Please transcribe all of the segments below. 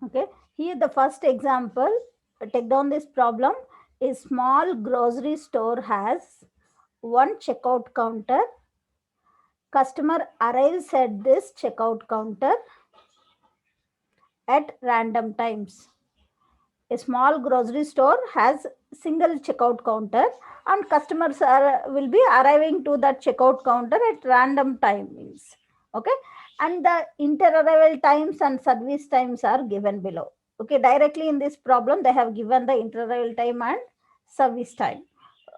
Okay, here the first example, take down this problem. A small grocery store has one checkout counter. Customer arrives at this checkout counter at random times. A small grocery store has single checkout counter and customers will be arriving to that checkout counter at random timings. Okay, and the inter-arrival times and service times are given below. Okay, directly in this problem they have given the inter-arrival time and service time.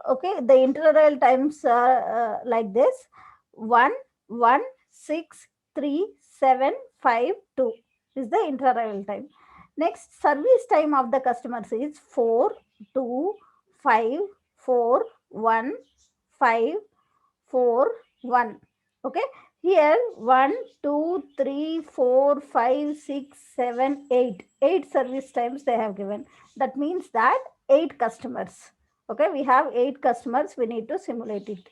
Okay, the inter-arrival times are like this: 1 1 6 3 7 5 2 is the inter-arrival time. Next, service time of the customers is 4 2 5 4 1 5 4 1. Okay, here 1 2 3 4 5 6 7 8 8 service times they have given. That means that 8 customers. Okay, we have 8 customers, we need to simulate it.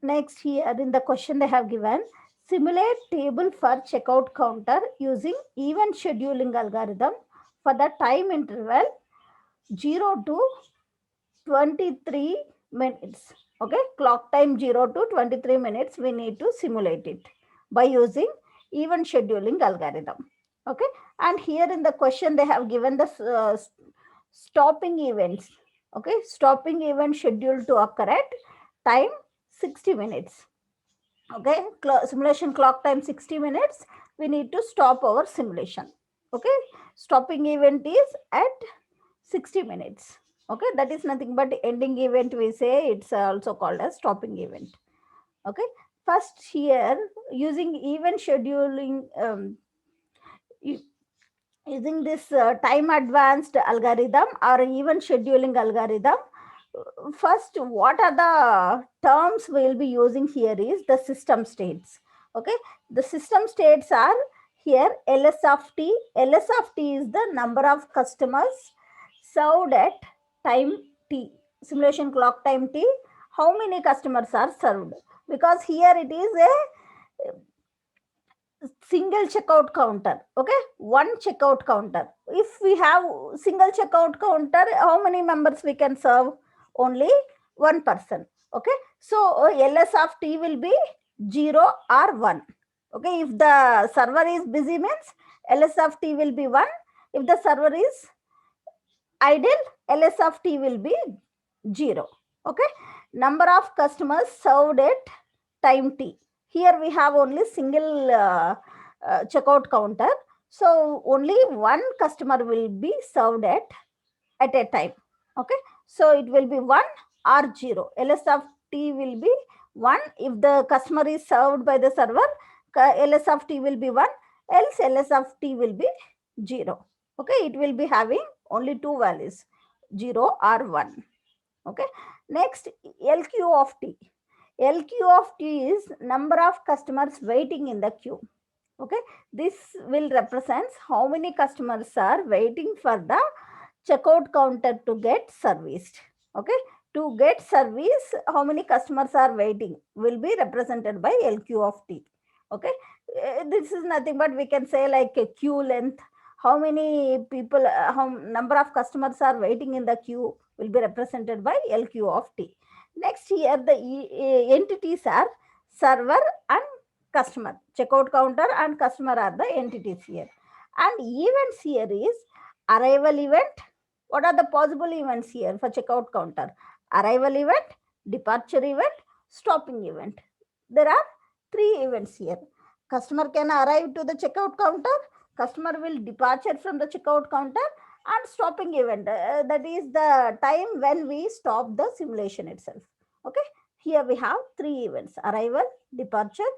Next, here in the question they have given, simulate table for checkout counter using event scheduling algorithm for the time interval 0 to 23 minutes. Okay, clock time 0 to 23 minutes, we need to simulate it by using event scheduling algorithm. Okay, and here in the question they have given the stopping events. Okay, stopping event scheduled to occur at time 60 minutes. Okay, simulation clock time 60 minutes, we need to stop our simulation. Okay, stopping event is at 60 minutes. Okay, that is nothing but ending event, we say it's also called as stopping event. Okay, first here using event scheduling, using this time advanced algorithm or event scheduling algorithm, first what are the terms we will be using here is the system states. Okay, the system states are here ls of t. Ls of t is the number of customers served at time t, simulation clock time t, how many customers are served, because here it is a single checkout counter. Okay, one checkout counter. If we have single checkout counter, how many members we can serve? Only one person. Okay, so ls of t will be 0 or 1. Okay, if the server is busy means ls of t will be 1. If the server is idle, ls of t will be 0. Okay, number of customers served at time t. Here we have only single checkout counter, so only one customer will be served at a time. Okay, so it will be 1 or 0. ls of t will be 1 if the customer is served by the server. Ls of t will be 1, else ls of t will be 0. Okay, it will be having only two values, 0 or 1. Okay, next, lq of t. lq of t is number of customers waiting in the queue. Okay, this will represents how many customers are waiting for the checkout counter to get serviced. Okay, to get service, how many customers are waiting will be represented by lq of t. Okay, this is nothing but we can say like a queue length, how many people, how number of customers are waiting in the queue will be represented by lq of t. Next, here the entities are server and customer. Checkout counter and customer are the entities here. And events here is arrival event. What are the possible events here for checkout counter? Arrival event, departure event, stopping event. There are three events here. Customer can arrive to the checkout counter, customer will departure from the checkout counter, and stopping event. That is the time when we stop the simulation itself. Okay, here we have three events: arrival, departure,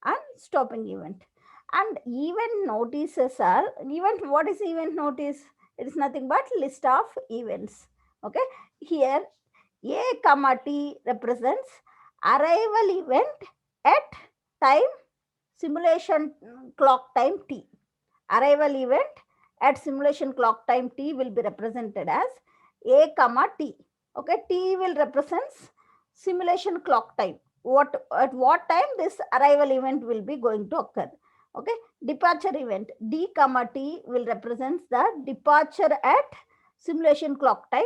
and stopping event. And event notices are event. What is event notice? It is nothing but list of events. Okay, here a comma t represents arrival event at time simulation clock time t. Arrival event at simulation clock time t will be represented as a comma t. Okay, t will represents simulation clock time. What at what time this arrival event will be going to occur. Okay, departure event D comma T will represent the departure at simulation clock time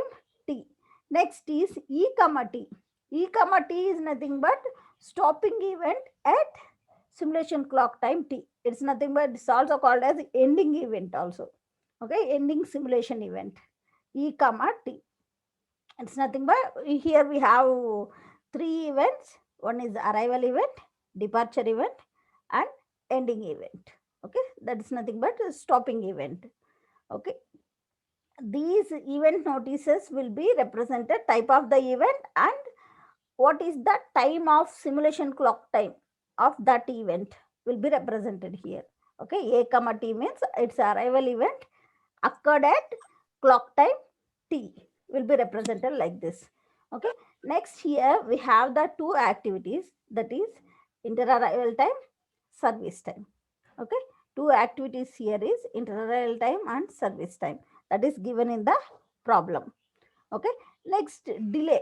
T. Next is E comma T. E comma T is nothing but stopping event at simulation clock time T. It's nothing but, it's also called as ending event also. Okay, ending simulation event E comma T. It's nothing but, here we have three events. One is arrival event, departure event, and ending event. Okay, that is nothing but a stopping event. Okay, these event notices will be represented type of the event and what is the time of simulation clock time of that event will be represented here. Okay, A comma T means its arrival event occurred at clock time T will be represented like this. Okay, next here we have the two activities, that is inter-arrival time, service time. Okay, two activities here is inter-arrival time and service time, that is given in the problem. Okay, next delay.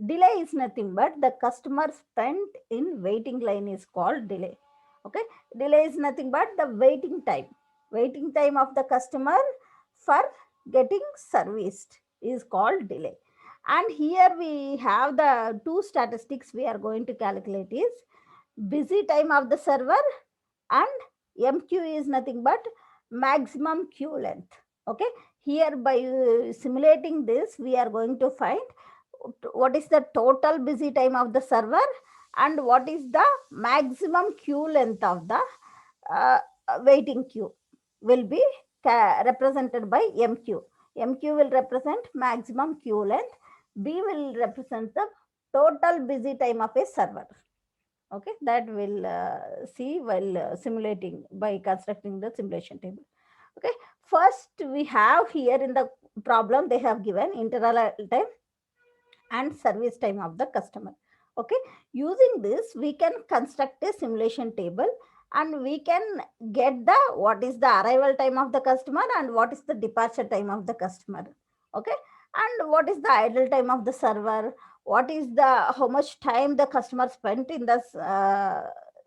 Delay is nothing but the customer spent in waiting line is called delay. Okay, delay is nothing but the waiting time of the customer for getting serviced is called delay. And here we have the two statistics we are going to calculate is busy time of the server and MQ is nothing but maximum queue length. Okay, here by simulating this we are going to find what is the total busy time of the server and what is the maximum queue length of the uh, waiting queue will be represented by MQ. MQ will represent maximum queue length. B will represent the total busy time of a server. Okay, that will see while simulating by constructing the simulation table. Okay, first we have here in the problem they have given interval time and service time of the customer. Okay, using this we can construct a simulation table and we can get the what is the arrival time of the customer and what is the departure time of the customer. Okay, and what is the idle time of the server, what is the how much time the customer spent in the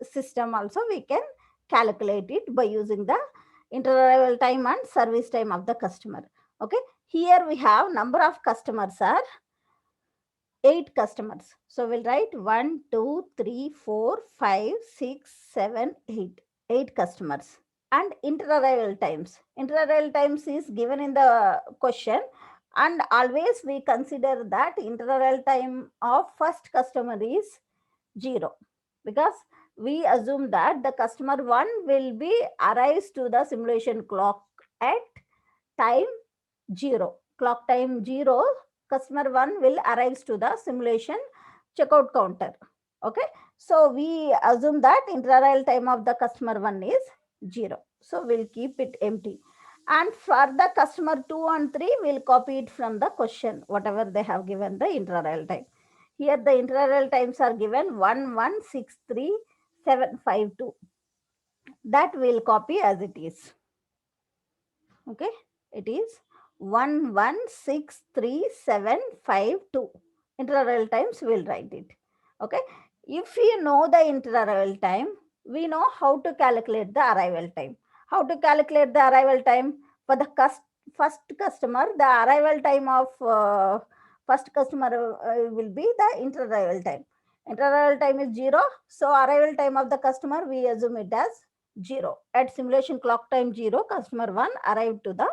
system also we can calculate it by using the interarrival time and service time of the customer. Okay, here we have number of customers are 8 customers. So we'll write 1, 2, 3, 4, 5, 6, 7, 8. 8 customers. And interarrival times. Interarrival times is given in the question. And always we consider that interarrival time of first customer is 0. Because we assume that the customer 1 will be arrives to the simulation clock at time 0. Clock time 0, customer 1 will arrives to the simulation checkout counter. Okay, so we assume that interarrival time of the customer 1 is 0. So we'll keep it empty. And for the customer 2 and 3, we'll copy it from the question, whatever they have given the interarrival time. Here the interarrival times are given 1, 1, 6, 3, 7, 5, 2. That we'll copy as it is. Okay, it is 116375 2. Interarrival times we'll write it. Okay, if you know the interarrival time, we know how to calculate the arrival time. How to calculate the arrival time for the first customer? The arrival time of first customer will be the interarrival time. Interarrival time is 0, so arrival time of the customer we assume it as 0. At simulation clock time 0, customer 1 arrived to the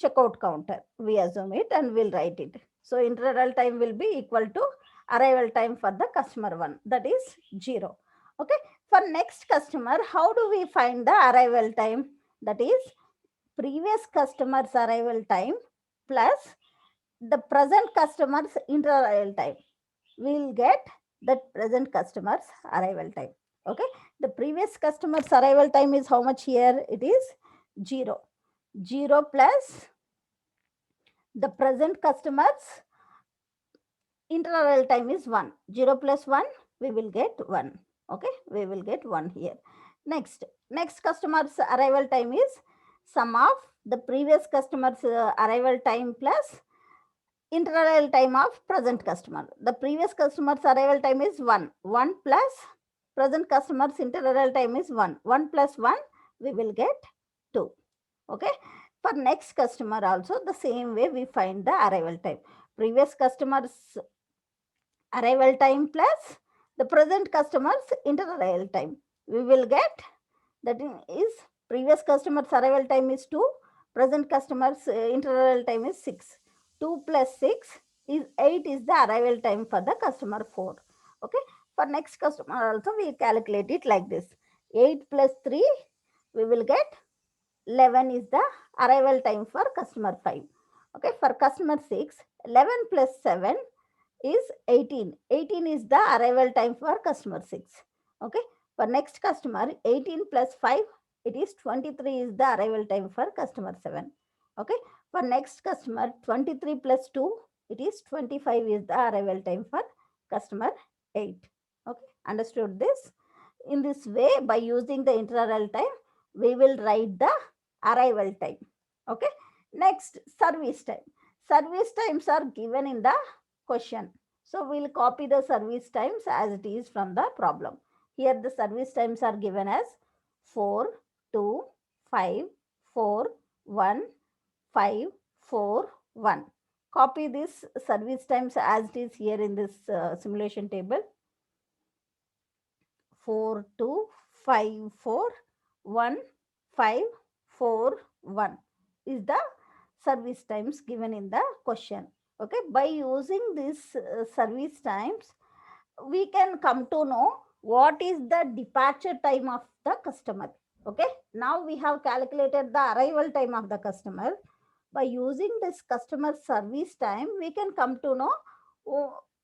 checkout counter. We assume it and we'll write it. So interval time will be equal to arrival time for the customer 1, that is 0. Okay, for next customer, how do we find the arrival time? That is previous customer's arrival time plus the present customer's interarrival time. We'll get the present customer's arrival time. Okay, the previous customer's arrival time is how much here? It is 0. 0 plus the present customer's interarrival time is 1. 0 plus 1, we will get 1. Okay, we will get 1 here. Next customer's arrival time is sum of the previous customer's arrival time plus interarrival time of present customer. The previous customer's arrival time is 1. 1 plus present customer's interarrival time is 1. 1 plus 1, we will get 2. Okay. For next customer also the same way we find the arrival time. Previous customer's arrival time plus the present customer's inter-arrival time. We will get that is previous customer's arrival time is 2, present customer's inter-arrival time is 6. 2 plus 6 is 8 is the arrival time for the customer 4. Okay. For next customer also we calculate it like this. 8 plus 3 we will get 11 is the arrival time for customer 5. Okay. For customer 6, 11 plus 7 is 18. 18 is the arrival time for customer 6. Okay. For next customer, 18 plus 5, it is 23 is the arrival time for customer 7. Okay. For next customer, 23 plus 2, it is 25 is the arrival time for customer 8. Okay. Understood this? In this way, by using the inter-arrival time, we will write the arrival time. Okay. Next, service time. Service times are given in the question. So we'll copy the service times as it is from the problem. Here the service times are given as 4, 2, 5, 4, 1, 5, 4, 1. Copy this service times as it is here in this simulation table. 4, 2, 5, 4, 1, 5, 4, 1 is the service times given in the question. Okay, by using these service times, we can come to know what is the departure time of the customer. Okay, now we have calculated the arrival time of the customer. By using this customer service time, we can come to know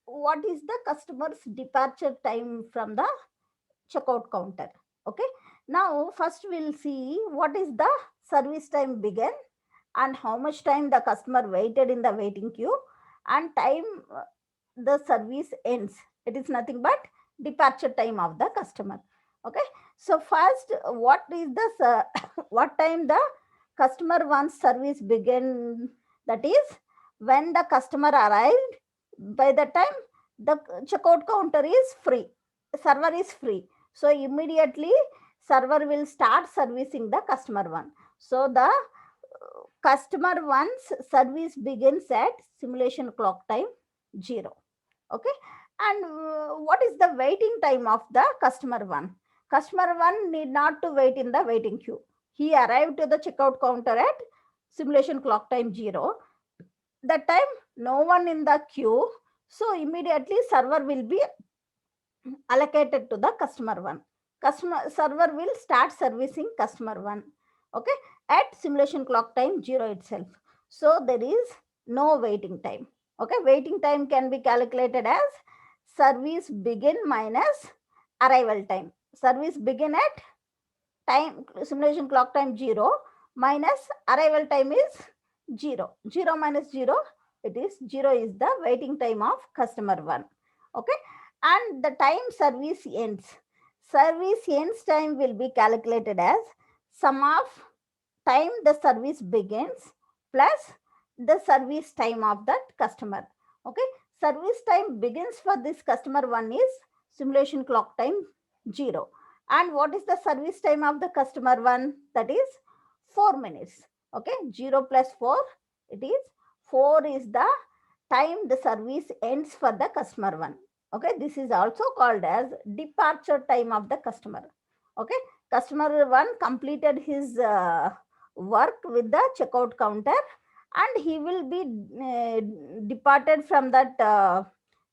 what is the customer's departure time from the checkout counter. Okay, now first we'll see what is the service time began and how much time the customer waited in the waiting queue and time the service ends. It is nothing but departure time of the customer. Okay. So first, what is the what time the customer wants service begin? That is when the customer arrived. By the time the checkout counter is free, server is free. So immediately server will start servicing the customer one. So the customer one's service begins at simulation clock time 0. Okay. And what is the waiting time of the customer one? Customer one need not to wait in the waiting queue. He arrived to the checkout counter at simulation clock time 0. That time no one in the queue. So immediately server will be allocated to the customer one. Customer server will start servicing customer one. Okay, at simulation clock time 0 itself. So there is no waiting time. Okay, waiting time can be calculated as service begin minus arrival time. Service begin at time simulation clock time 0 minus arrival time is 0. 0 minus 0, it is 0 is the waiting time of customer 1. Okay, and the time service ends. Service ends time will be calculated as sum of time the service begins plus the service time of that customer. Okay, service time begins for this customer 1 is simulation clock time 0. And what is the service time of the customer 1? That is 4 minutes. Okay, 0 plus 4, it is 4 is the time the service ends for the customer 1. Okay, this is also called as departure time of the customer. Okay, customer 1 completed his work with the checkout counter and he will be departed from that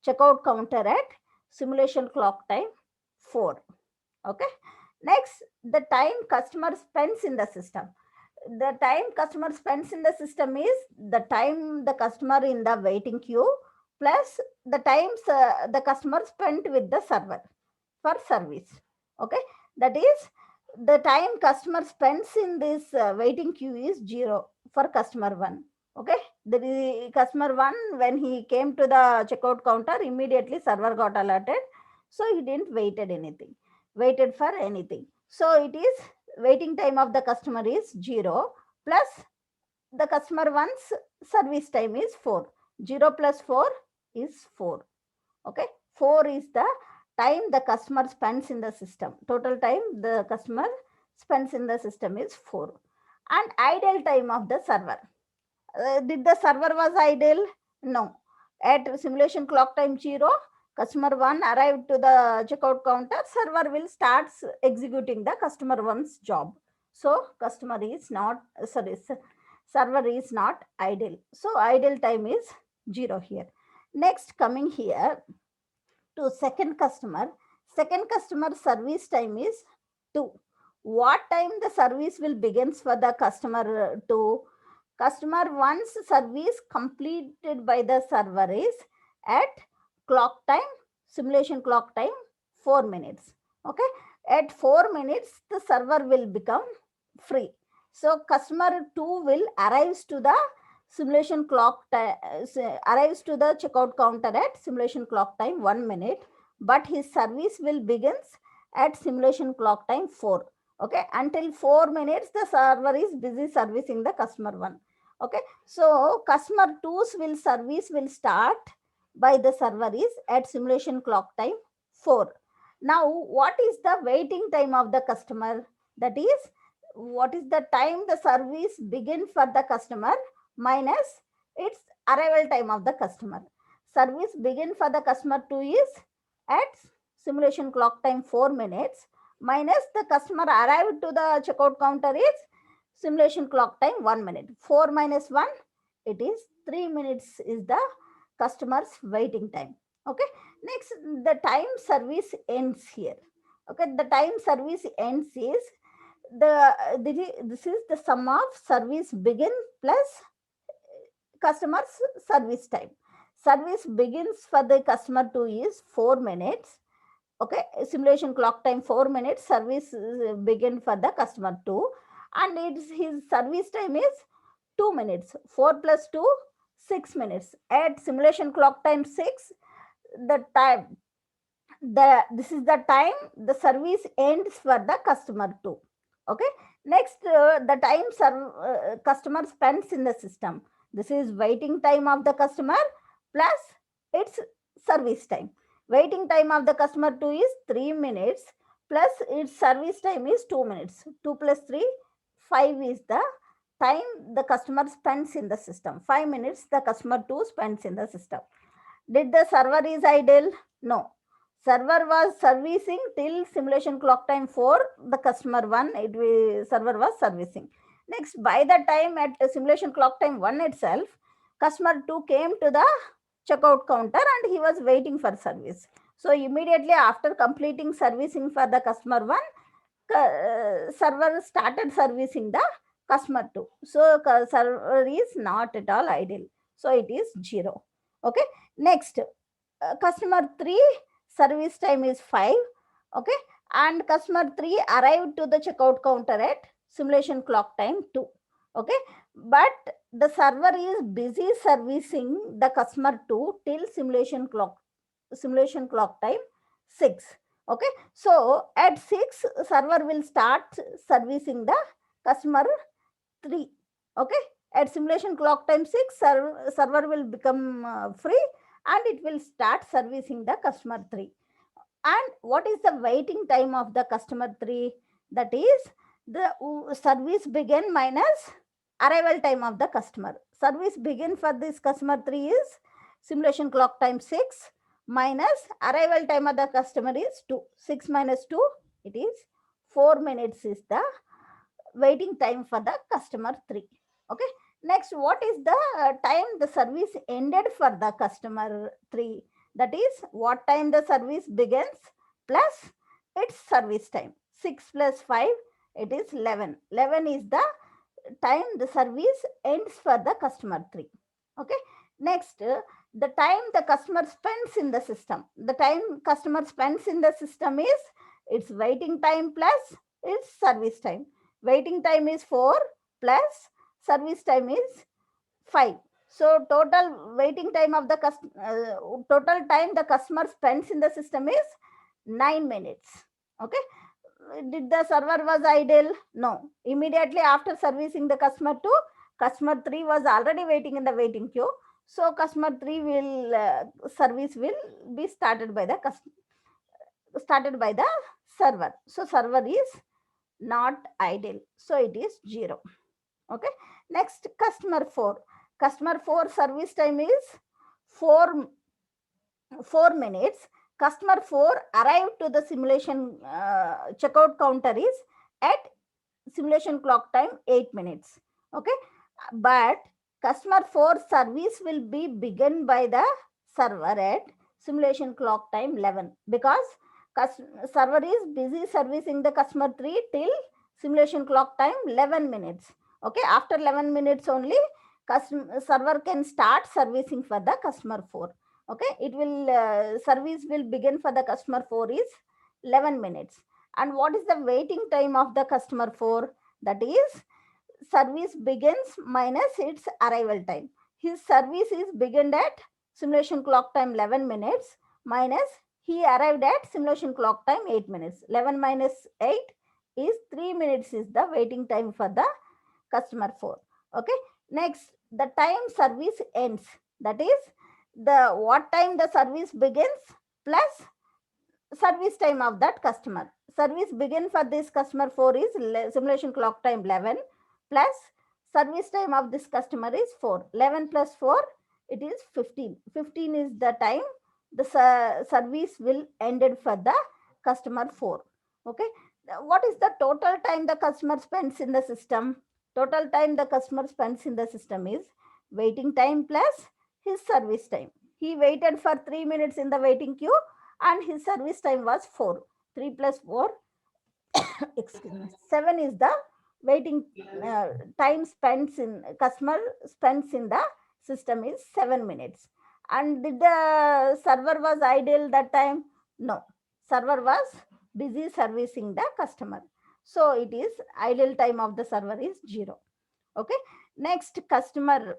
checkout counter at simulation clock time 4. Okay, next, the time customer spends in the system. The time customer spends in the system is the time the customer in the waiting queue plus the times the customer spent with the server for service. Okay, that is the time customer spends in this waiting queue is 0 for customer 1. Okay, the customer 1, when he came to the checkout counter, immediately server got alerted, so he didn't waited for anything. So it is waiting time of the customer is 0 plus the customer 1's service time is 4. 0 plus 4 is 4. Okay, 4 is the time the customer spends in the system. Total time the customer spends in the system is 4. And idle time of the server. Did the server was idle? No. At simulation clock time 0, customer 1 arrived to the checkout counter, server will start executing the customer 1's job. So customer is not, server is not idle. So idle time is 0 here. Next, coming here to second customer service time is 2. What time the service will begins for the customer 2? Customer once service completed by the server is at clock time, simulation clock time 4 minutes. Okay, at 4 minutes the server will become free. So customer 2 will arrives to the simulation clock time, arrives to the checkout counter at simulation clock time 1 minute, but his service will begins at simulation clock time 4. Okay, until 4 minutes the server is busy servicing the customer 1. Okay, so customer 2's service will start by the server is at simulation clock time 4. Now what is the waiting time of the customer? That is, what is the time the service begin for the customer minus its arrival time of the customer. Service begin for the customer 2 is at simulation clock time 4 minutes minus the customer arrived to the checkout counter is simulation clock time 1 minute. 4 minus 1, it is 3 minutes is the customer's waiting time. Okay, next the time service ends here. Okay, the time service ends is this is the sum of service begin plus customer's service time. Service begins for the customer 2 is 4 minutes. Okay, simulation clock time 4 minutes, service begin for the customer 2, and his service time is 2 minutes. 4 plus 2, 6 minutes. At simulation clock time 6, the time, this is the time the service ends for the customer 2. Okay, next the time customer spends in the system. This is waiting time of the customer plus its service time. Waiting time of the customer 2 is 3 minutes plus its service time is 2 minutes. 2 plus 3, 5 is the time the customer spends in the system. 5 minutes the customer 2 spends in the system. Did the server is idle? No. Server was servicing till simulation clock time 4, the customer 1, server was servicing. Next, by the time at simulation clock time 1 itself, customer 2 came to the checkout counter and he was waiting for service. So immediately after completing servicing for the customer 1, server started servicing the customer 2. So server is not at all idle. So it is 0. Okay. Next, customer 3 service time is 5. Okay, and customer 3 arrived to the checkout counter at simulation clock time 2. Okay, but the server is busy servicing the customer 2 till simulation clock time 6. Okay, so at 6 server will start servicing the customer 3. Okay, at simulation clock time 6 server will become free and it will start servicing the customer 3. And what is the waiting time of the customer 3? That is the service begin minus arrival time of the customer. Service begin for this customer 3 is simulation clock time 6 minus arrival time of the customer is 2. 6 minus 2, it is 4 minutes is the waiting time for the customer 3. Okay, next, what is the time the service ended for the customer 3? That is what time the service begins plus its service time. 6 plus 5, it is 11. 11 is the time the service ends for the customer 3. Okay, next, the time the customer spends in the system. The time customer spends in the system is its waiting time plus its service time. Waiting time is 4 plus service time is 5. So total waiting time of the total time the customer spends in the system is 9 minutes. Okay, did the server was idle? No. Immediately after servicing the customer 2, customer 3 was already waiting in the waiting queue. So customer 3 will service will be started by the server. So server is not idle. So it is 0. Okay. Next, customer 4. Customer 4 service time is 4 minutes. Customer 4 arrived to the simulation checkout counter is at simulation clock time 8 minutes. Okay. But customer 4 service will be begun by the server at simulation clock time 11, because server is busy servicing the customer 3 till simulation clock time 11 minutes. Okay. After 11 minutes only server can start servicing for the customer 4. Okay. It will service will begin for the customer 4 is 11 minutes. And what is the waiting time of the customer 4? That is service begins minus its arrival time. His service is begun at simulation clock time 11 minutes minus he arrived at simulation clock time 8 minutes. 11 minus 8 is 3 minutes is the waiting time for the customer 4. Okay. Next, the time service ends. That is the what time the service begins plus service time of that customer. Service begin for this customer 4 is simulation clock time 11 plus service time of this customer is 4. 11 plus 4, it is 15. 15 is the time the service will ended for the customer 4. Okay. What is the total time the customer spends in the system? Total time the customer spends in the system is waiting time plus his service time. He waited for 3 minutes in the waiting queue and his service time was 4. 3 plus 4, excuse me, 7 is the waiting time spent in customer spends in the system is 7 minutes. And did the server was idle that time? No, server was busy servicing the customer. So it is idle time of the server is 0. Okay. Next, customer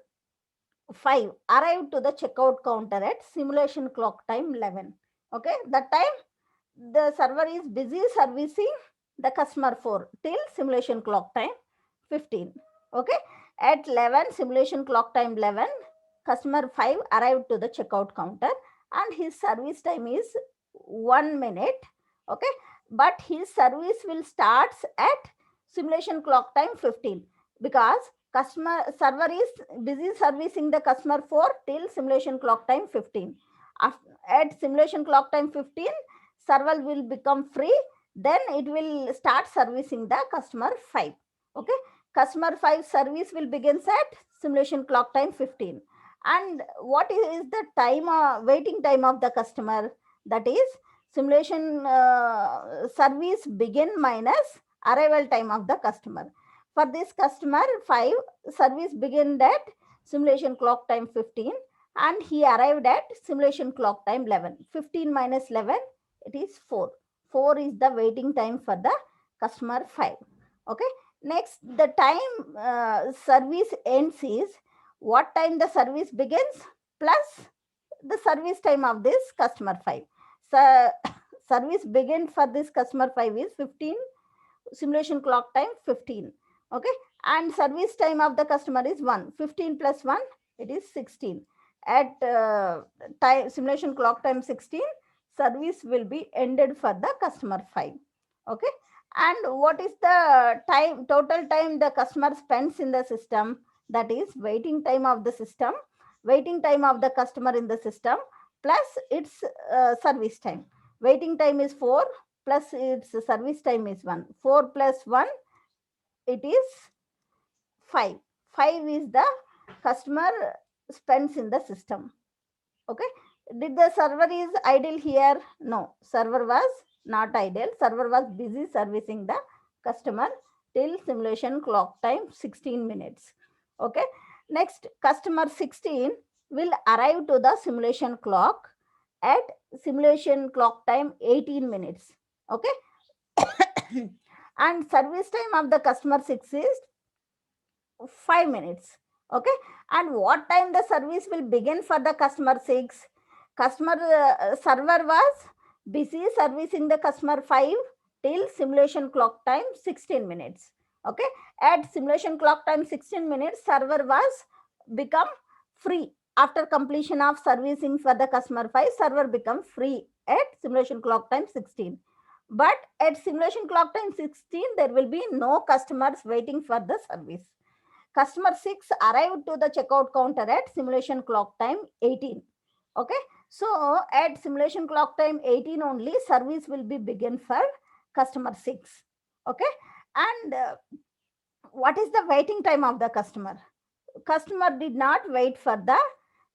5 arrived to the checkout counter at simulation clock time 11. Okay. That time the server is busy servicing the customer 4 till simulation clock time 15. Okay. At 11, simulation clock time 11, customer 5 arrived to the checkout counter and his service time is 1 minute. Okay. But his service will starts at simulation clock time 15, because customer server is busy servicing the customer 4 till simulation clock time 15. At simulation clock time 15, server will become free, then it will start servicing the customer 5. Okay. Customer 5 service will begins at simulation clock time 15. And what is the time waiting time of the customer? That is simulation service begin minus arrival time of the customer. For this customer 5, service begin at simulation clock time 15 and he arrived at simulation clock time 11. 15 minus 11, it is 4. 4 is the waiting time for the customer 5. Okay. Next, the time service ends is what time the service begins plus the service time of this customer 5. So service begin for this customer 5 is 15, simulation clock time 15. Okay. And service time of the customer is 1. 15 plus 1, it is 16. At time simulation clock time 16, service will be ended for the customer 5. Okay. And what is the time, total time the customer spends in the system? That is waiting time of the system, waiting time of the customer in the system plus its service time. Waiting time is 4 plus its service time is 1. 4 plus 1, it is 5. 5 is the customer spends in the system. Okay. Did the server is idle here? No, server was not idle. Server was busy servicing the customer till simulation clock time 16 minutes. Okay. Next, customer 16 will arrive to the simulation clock at simulation clock time 18 minutes. Okay. And service time of the customer 6 is 5 minutes. Okay. And what time the service will begin for the customer 6? Customer server was busy servicing the customer 5 till simulation clock time 16 minutes. Okay. At simulation clock time 16 minutes, server was become free. After completion of servicing for the customer 5, server become free at simulation clock time 16. But at simulation clock time 16, there will be no customers waiting for the service. Customer 6 arrived to the checkout counter at simulation clock time 18. Okay, so at simulation clock time 18 only, service will be begin for customer 6. Okay, and what is the waiting time of the customer? Customer did not wait for the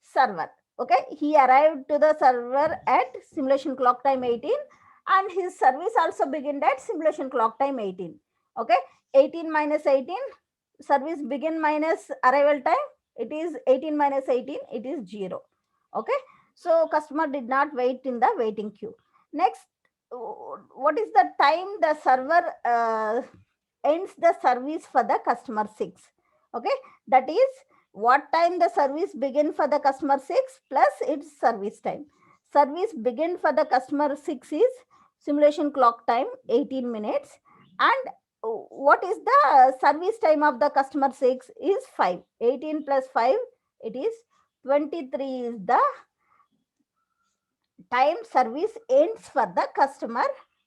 server. Okay, he arrived to the server at simulation clock time 18, and his service also began at simulation clock time 18. Okay, 18 minus 18, service begin minus arrival time, it is 18 minus 18, it is 0. Okay, so customer did not wait in the waiting queue. Next, what is the time the server ends the service for the customer 6? Okay, that is what time the service begin for the customer 6 plus its service time. Service begin for the customer 6 is simulation clock time 18 minutes, and what is the service time of the customer 6 is 5. 18 plus 5, it is 23 is the time service ends for the customer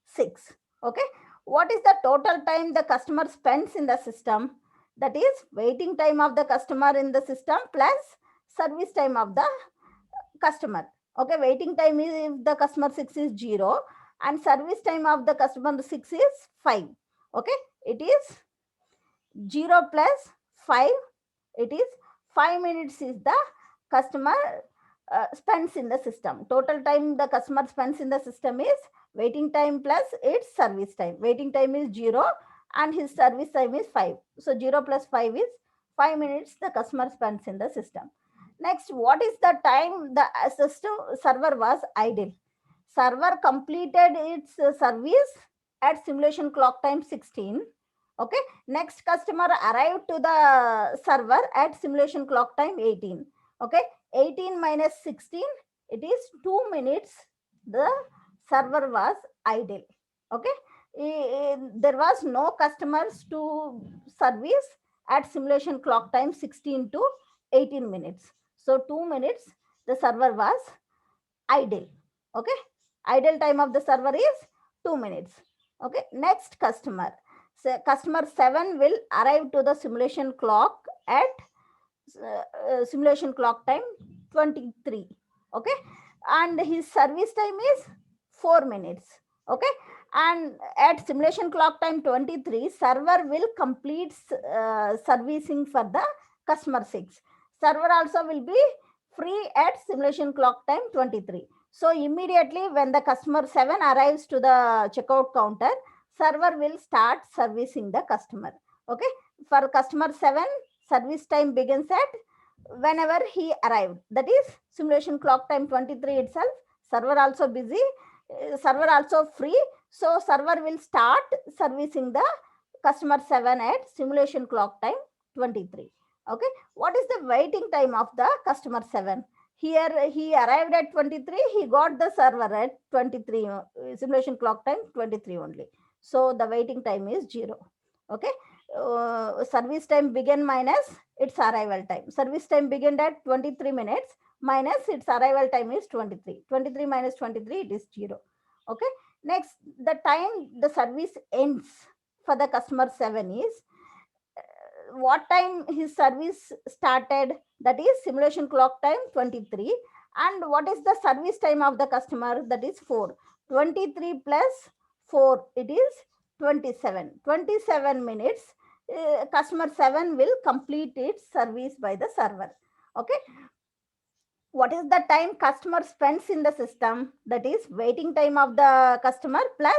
6. Okay, what is the total time the customer spends in the system? That is waiting time of the customer in the system plus service time of the customer. Okay, waiting time is if the customer 6 is 0 and service time of the customer 6 is 5. Okay, it is 0 plus 5, it is 5 minutes is the customer spends in the system. Total time the customer spends in the system is waiting time plus its service time. Waiting time is 0 and his service time is 5. So 0 plus 5 is 5 minutes the customer spends in the system. Next, what is the time the system server was idle? Server completed its service at simulation clock time 16. Okay, next customer arrived to the server at simulation clock time 18. Okay, 18 minus 16, it is 2 minutes the server was idle. Okay, there was no customers to service at simulation clock time 16 to 18 minutes. So 2 minutes the server was idle. Okay, idle time of the server is 2 minutes. Okay, next customer. So customer 7 will arrive to the simulation clock at simulation clock time 23. Okay, and his service time is 4 minutes. Okay, and at simulation clock time 23, server will complete servicing for the customer 6. Server also will be free at simulation clock time 23. So immediately when the customer 7 arrives to the checkout counter, server will start servicing the customer. Okay, for customer 7, service time begins at whenever he arrived. That is simulation clock time 23 itself. Server also busy, server also free. So server will start servicing the customer 7 at simulation clock time 23. Okay, what is the waiting time of the customer 7? Here he arrived at 23, he got the server at 23, simulation clock time 23 only. So the waiting time is 0. Okay, service time begin minus its arrival time. Service time began at 23 minutes minus its arrival time is 23. 23 minus 23, it is 0. Okay, next, the time the service ends for the customer 7 is what time his service started, that is simulation clock time 23, and what is the service time of the customer, that is 4. 23 plus 4, it is 27. 27 minutes customer 7 will complete its service by the server. Okay, what is the time customer spends in the system, that is waiting time of the customer plus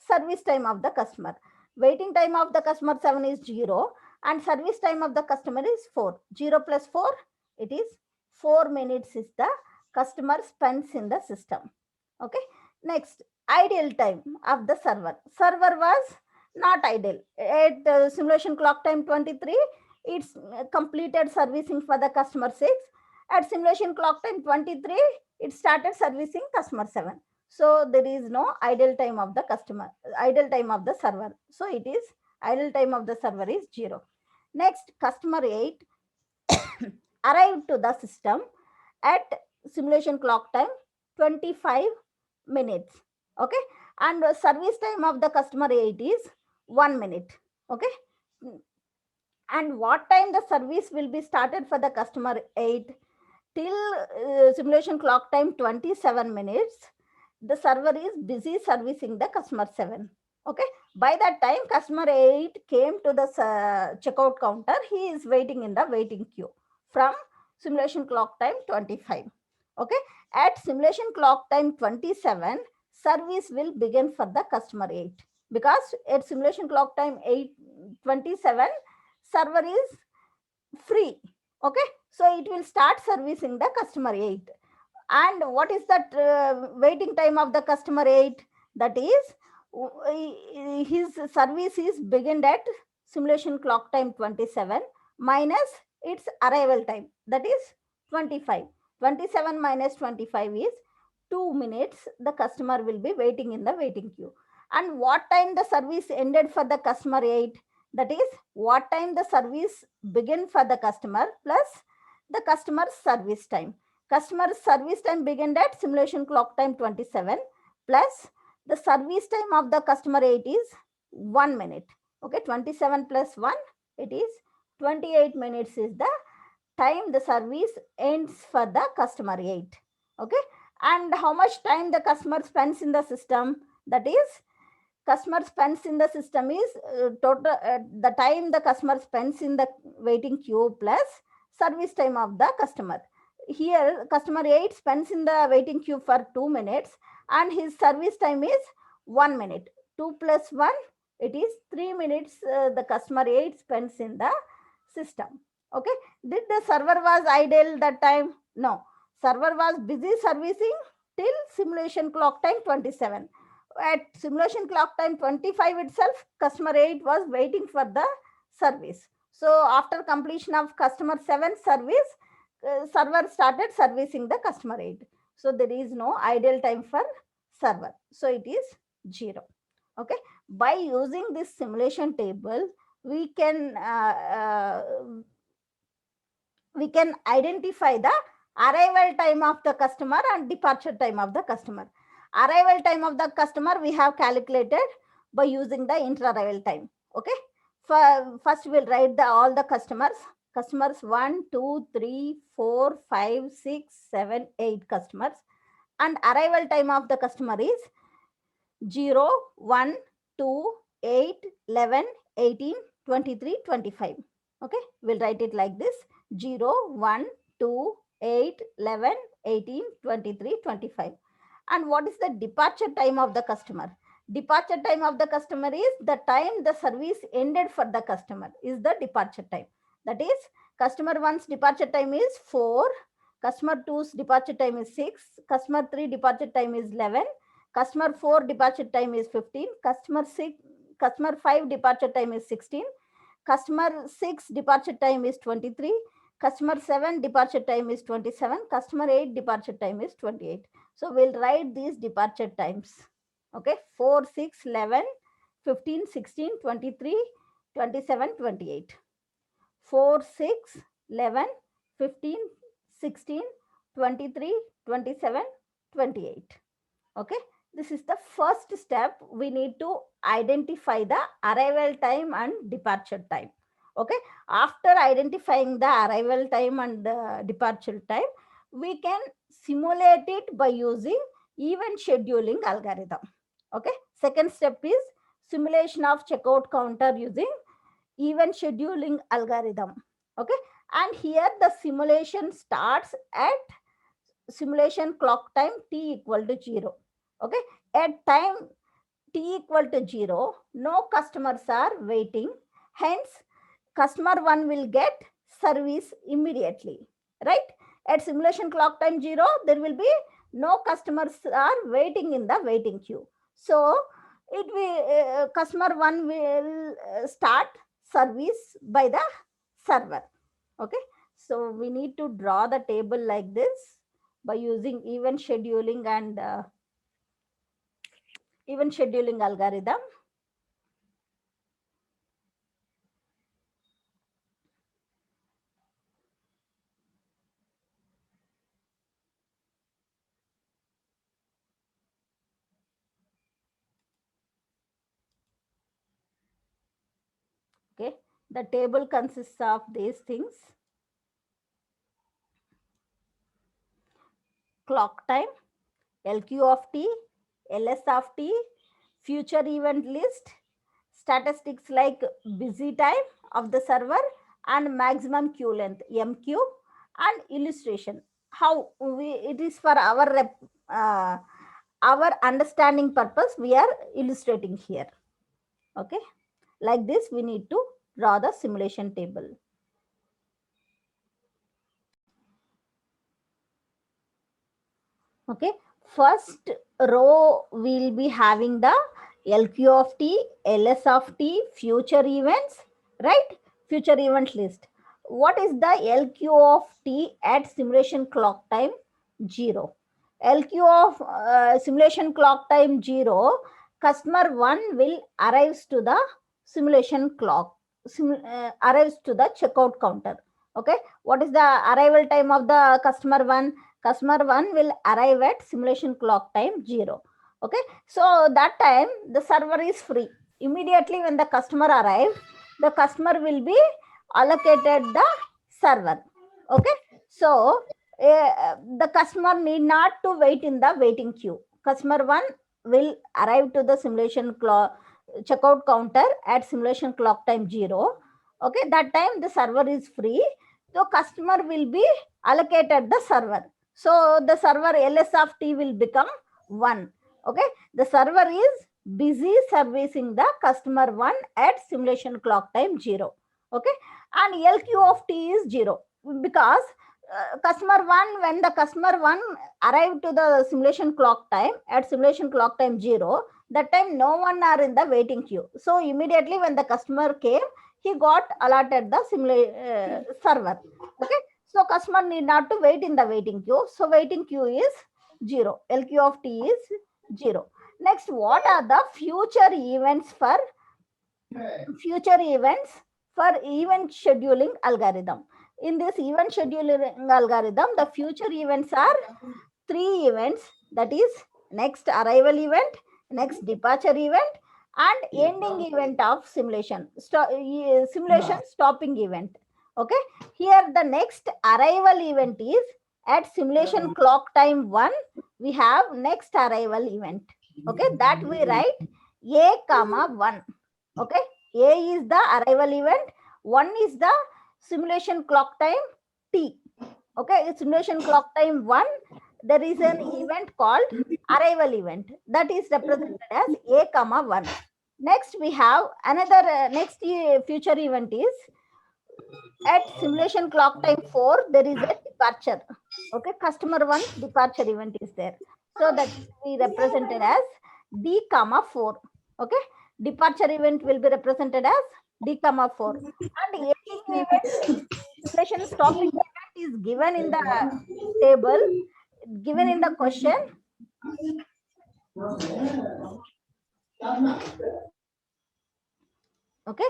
service time of the customer. Waiting time of the customer 7 is 0 and service time of the customer is 4. 0 plus 4, it is 4 minutes is the customer spends in the system. Okay, next, idle time of the server. Server was not idle at simulation clock time 23, it's completed servicing for the customer 6. At simulation clock time 23, it started servicing customer 7. So there is no idle time of the customer, idle time of the server. So it is idle time of the server is 0. Next, customer 8 arrived to the system at simulation clock time 25 minutes. Okay, and service time of the customer 8 is 1 minute. Okay, and what time the service will be started for the customer 8 till simulation clock time 27 minutes, the server is busy servicing the customer 7. Okay, by that time customer 8 came to the checkout counter, he is waiting in the waiting queue from simulation clock time 25. Okay, at simulation clock time 27, service will begin for the customer 8, because at simulation clock time 8:27, server is free. Okay, so it will start servicing the customer 8. And what is that waiting time of the customer 8? That is, his service is beginning at simulation clock time 27 minus its arrival time, that is 25. 27 minus 25 is 2 minutes the customer will be waiting in the waiting queue. And what time the service ended for the customer 8? That is, what time the service begin for the customer plus the customer's service time. Customer service time began at simulation clock time 27 plus the service time of the customer 8 is 1 minute. Okay, 27 plus 1, it is 28 minutes is the time the service ends for the customer 8. Okay, and how much time the customer spends in the system? That is, customer spends in the system is total the time the customer spends in the waiting queue plus service time of the customer. Here customer 8 spends in the waiting queue for 2 minutes and his service time is 1 minute. 2 plus 1, it is 3 minutes the customer 8 spends in the system. Okay, did the server was idle that time? No, server was busy servicing till simulation clock time 27. At simulation clock time 25 itself, customer 8 was waiting for the service. So after completion of customer 7 service, server started servicing the customer 8. So there is no idle time for server. So it is 0. Okay, by using this simulation table, we can identify the arrival time of the customer and departure time of the customer. Arrival time of the customer we have calculated by using the inter-arrival time. Okay, first we'll write all the customers. Customers 1, 2, 3, 4, 5, 6, 7, 8 customers, and arrival time of the customer is 0, 1, 2, 8, 11, 18, 23, 25. Okay, we'll write it like this: 0, 1, 2, 8, 11, 18, 23, 25. And what is the departure time of the customer? Departure time of the customer is the time the service ended for the customer, is the departure time. That is, customer 1's departure time is 4, customer 2's departure time is 6, customer 3 departure time is 11, customer 4 departure time is 15, customer 5 departure time is 16, customer 6 departure time is 23, customer 7 departure time is 27, customer 8 departure time is 28. So we'll write these departure times. Okay, 4, 6, 11, 15, 16, 23, 27, 28. 4, 6, 11, 15, 16, 23, 27, 28. Okay, this is the first step. We need to identify the arrival time and departure time. Okay, after identifying the arrival time and departure time, we can simulate it by using event scheduling algorithm. Okay, second step is simulation of checkout counter using event scheduling algorithm. Okay, and here the simulation starts at simulation clock time t equal to 0. Okay, at time t equal to 0, no customers are waiting, hence customer 1 will get service immediately, right? At simulation clock time 0, there will be no customers are waiting in the waiting queue. So it will customer 1 will start service by the server. Okay, so we need to draw the table like this by using event scheduling and event scheduling algorithm. Okay, the table consists of these things: clock time, LQ of t, LS of t, future event list, statistics like busy time of the server and maximum queue length MQ, and illustration. How it is for our understanding purpose, we are illustrating here. Okay, like this we need to draw the simulation table. Okay, first row we'll be having the LQ of t, LS of t, future events, right? Future event list. What is the LQ of t at simulation clock time 0? LQ of simulation clock time 0, customer 1 will arrives to the simulation clock, arrives to the checkout counter. Okay, what is the arrival time of the customer 1? Customer 1 will arrive at simulation clock time 0. Okay, so that time the server is free. Immediately when the customer arrives, the customer will be allocated the server. Okay, so the customer need not to wait in the waiting queue. Customer 1 will arrive to the simulation checkout counter at simulation clock time 0. Okay, that time the server is free, so customer will be allocated the server. So the server LS of t will become 1. Okay, the server is busy servicing the customer 1 at simulation clock time 0. Okay, and LQ of t is 0 because customer 1, when the customer 1 arrived to the simulation clock time at simulation clock time 0, that time no one are in the waiting queue. So immediately when the customer came, he got allotted the server. Okay, so customer need not to wait in the waiting queue. So waiting queue is 0. LQ of t is 0. Next, what are the future events for event scheduling algorithm? In this event scheduling algorithm, the future events are 3 events, that is next arrival event, next departure event, and ending event of simulation, simulation stopping event. Okay, here the next arrival event is at simulation clock time 1. We have next arrival event. Okay, that we write a comma 1. Okay, a is the arrival event, 1 is the simulation clock time t. Okay, simulation clock time 1, there is an event called arrival event, that is represented as a comma 1. Next we have another next future event is at simulation clock time 4, there is a departure. Okay, customer 1 departure event is there, so that we represented as d comma 4. Okay, departure event will be represented as d comma 4, and ending event, simulation stopping event, is given in the table, given in the question. Okay,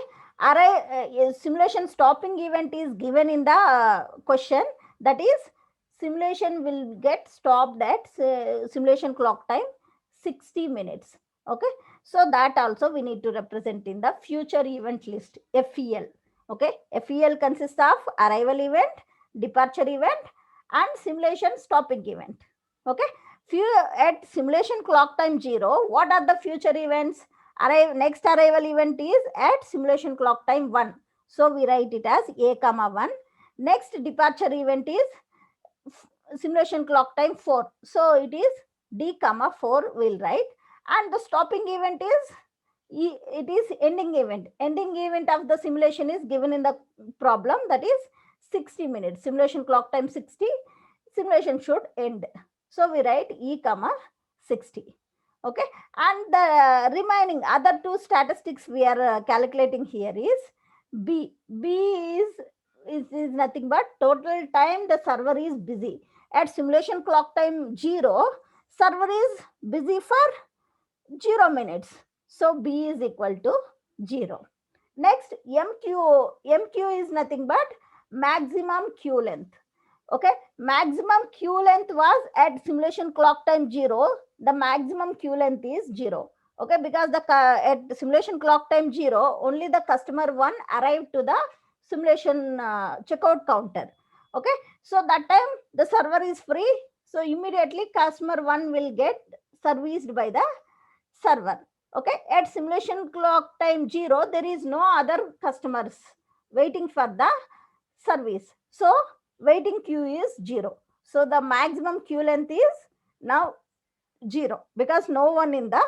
simulation stopping event is given in the question, that is simulation will get stopped at simulation clock time 60 minutes. Okay, so that also we need to represent in the future event list, FEL. Okay, FEL consists of arrival event, departure event, and simulation stopping event. Okay, at simulation clock time 0, what are the future events? Next arrival event is at simulation clock time 1. So we write it as a comma 1. Next departure event is simulation clock time 4. So it is d comma 4 will write. And the stopping event is it is ending event. Ending event of the simulation is given in the problem, that is 60 minutes. Simulation clock time 60. Simulation should end. So we write e comma 60. Okay, and the remaining other two statistics we are calculating here is b. B is nothing but total time the server is busy. At simulation clock time 0, server is busy for 0 minutes. So b is equal to 0. Next, MQ is nothing but maximum queue length. Okay, maximum queue length was at simulation clock time 0, the maximum queue length is 0. Okay, because at simulation clock time 0, only the customer 1 arrived to the simulation checkout counter. Okay, so that time the server is free, so immediately customer 1 will get serviced by the server. Okay, at simulation clock time 0, there is no other customers waiting for the service, so waiting queue is 0. So the maximum queue length is now 0 because no one in the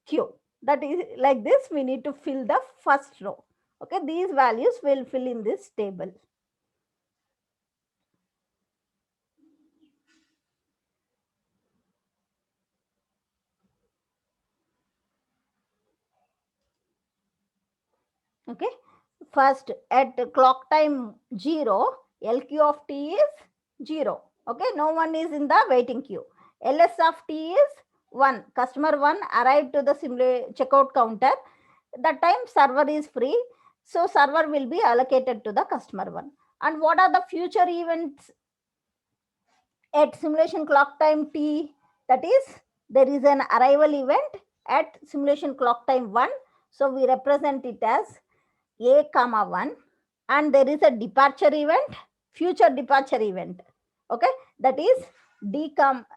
queue. That is like this, we need to fill the first row. Okay, these values will fill in this table. Okay, first at clock time 0, LQ of t is 0. Okay, no one is in the waiting queue. LS of t is 1. Customer 1 arrived to the checkout counter. That time server is free, so server will be allocated to the customer 1. And what are the future events at simulation clock time t? That is, there is an arrival event at simulation clock time 1, so we represent it as a comma 1, and there is a departure event, future departure event. Okay, that is d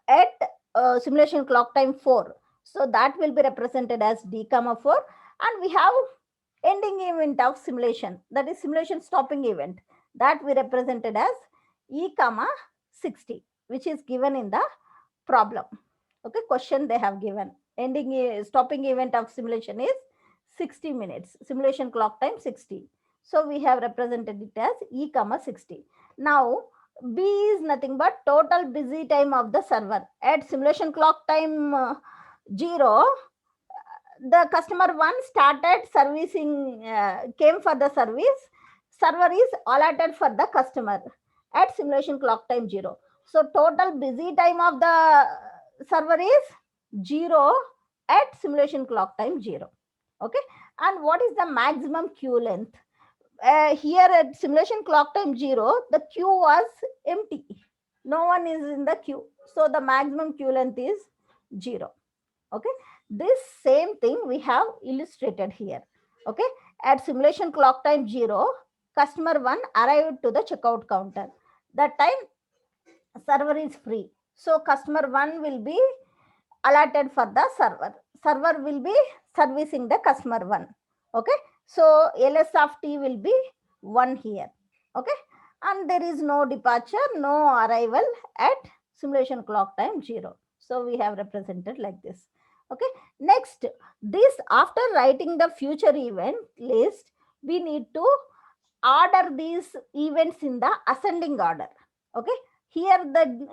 at simulation clock time 4, so that will be represented as d comma 4. And we have ending event of simulation, that is simulation stopping event, that we represented as e comma 60, which is given in the problem. Okay, question they have given, ending stopping event of simulation is 60 minutes, simulation clock time 60, so we have represented it as e comma 60. Now b is nothing but total busy time of the server. At simulation clock time 0, the customer 1 started servicing, came for the service, server is allotted for the customer at simulation clock time 0. So total busy time of the server is 0 at simulation clock time 0. Okay, and what is the maximum queue length? Here at simulation clock time 0, the queue was empty, no one is in the queue, so the maximum queue length is 0. Okay, this same thing we have illustrated here. Okay, at simulation clock time 0, customer 1 arrived to the checkout counter. That time server is free, so customer 1 will be allotted for the server will be servicing the customer 1. Okay, so ls of t will be 1 here. Okay, and there is no departure, no arrival at simulation clock time 0, so we have represented like this. Okay, next, this after writing the future event list, we need to order these events in the ascending order. Okay, here the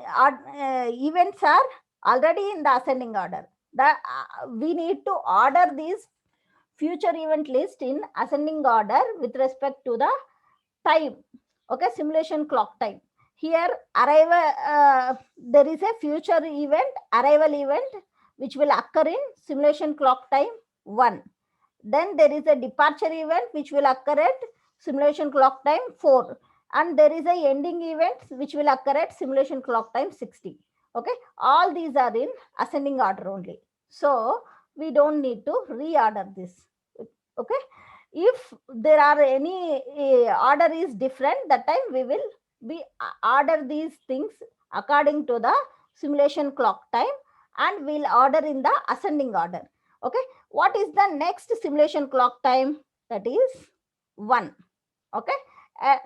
events are already in the ascending order. We need to order these future event list in ascending order with respect to the time. Okay, simulation clock time. Here arrival, there is a future event, arrival event, which will occur in simulation clock time 1. Then there is a departure event which will occur at simulation clock time 4, and there is a ending event which will occur at simulation clock time 60. Okay, all these are in ascending order only, so we don't need to reorder this. Okay, if there are any order is different, that time we will be order these things according to the simulation clock time, and we'll order in the ascending order. Okay, what is the next simulation clock time? That is 1. Okay,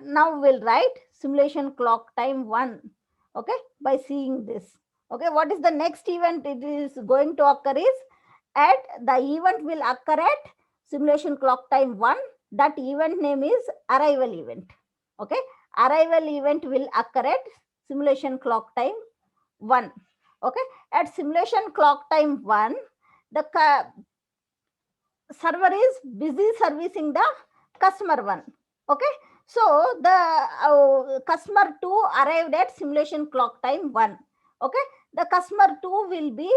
now we'll write simulation clock time 1. Okay, by seeing this. Okay, what is the next event it is going to occur is, at the event will occur at simulation clock time 1. That event name is arrival event. Okay, arrival event will occur at simulation clock time 1. Okay, at simulation clock time 1, the server is busy servicing the customer 1. Okay, so the customer 2 arrived at simulation clock time 1. Okay, the customer 2 will be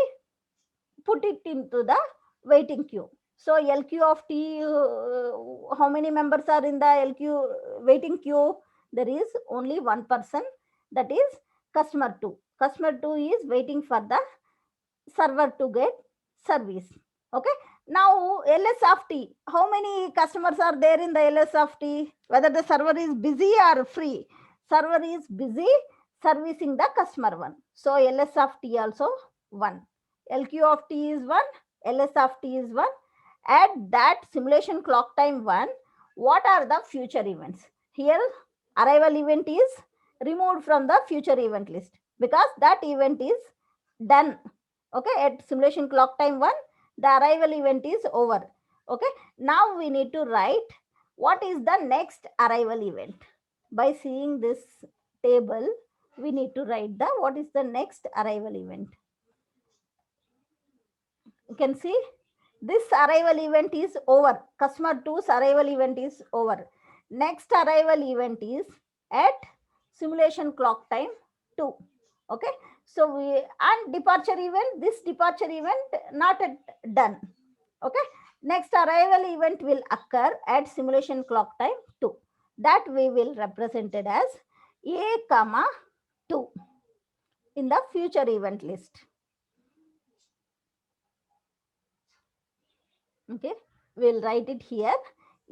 put it into the waiting queue. So lq of t, how many members are in the lq waiting queue? There is only one person, that is customer 2. Customer 2 is waiting for the server to get service. Okay, Now ls of t, how many customers are there in the ls of t? Whether the server is busy or free, server is busy servicing the customer 1. So ls of t also 1, lq of t is 1, ls of t is 1. At that simulation clock time 1, what are the future events? Here arrival event is removed from the future event list because that event is done. Okay, at simulation clock time 1, the arrival event is over. Okay, now we need to write what is the next arrival event. By seeing this table, we need to write the what is the next arrival event. You can see this arrival event is over. Customer 2's arrival event is over. Next arrival event is at simulation clock time 2. Okay, so we and departure event, this departure event not done. Okay, next arrival event will occur at simulation clock time 2. That we will represent it as a comma 2 in the future event list. Okay, we'll write it here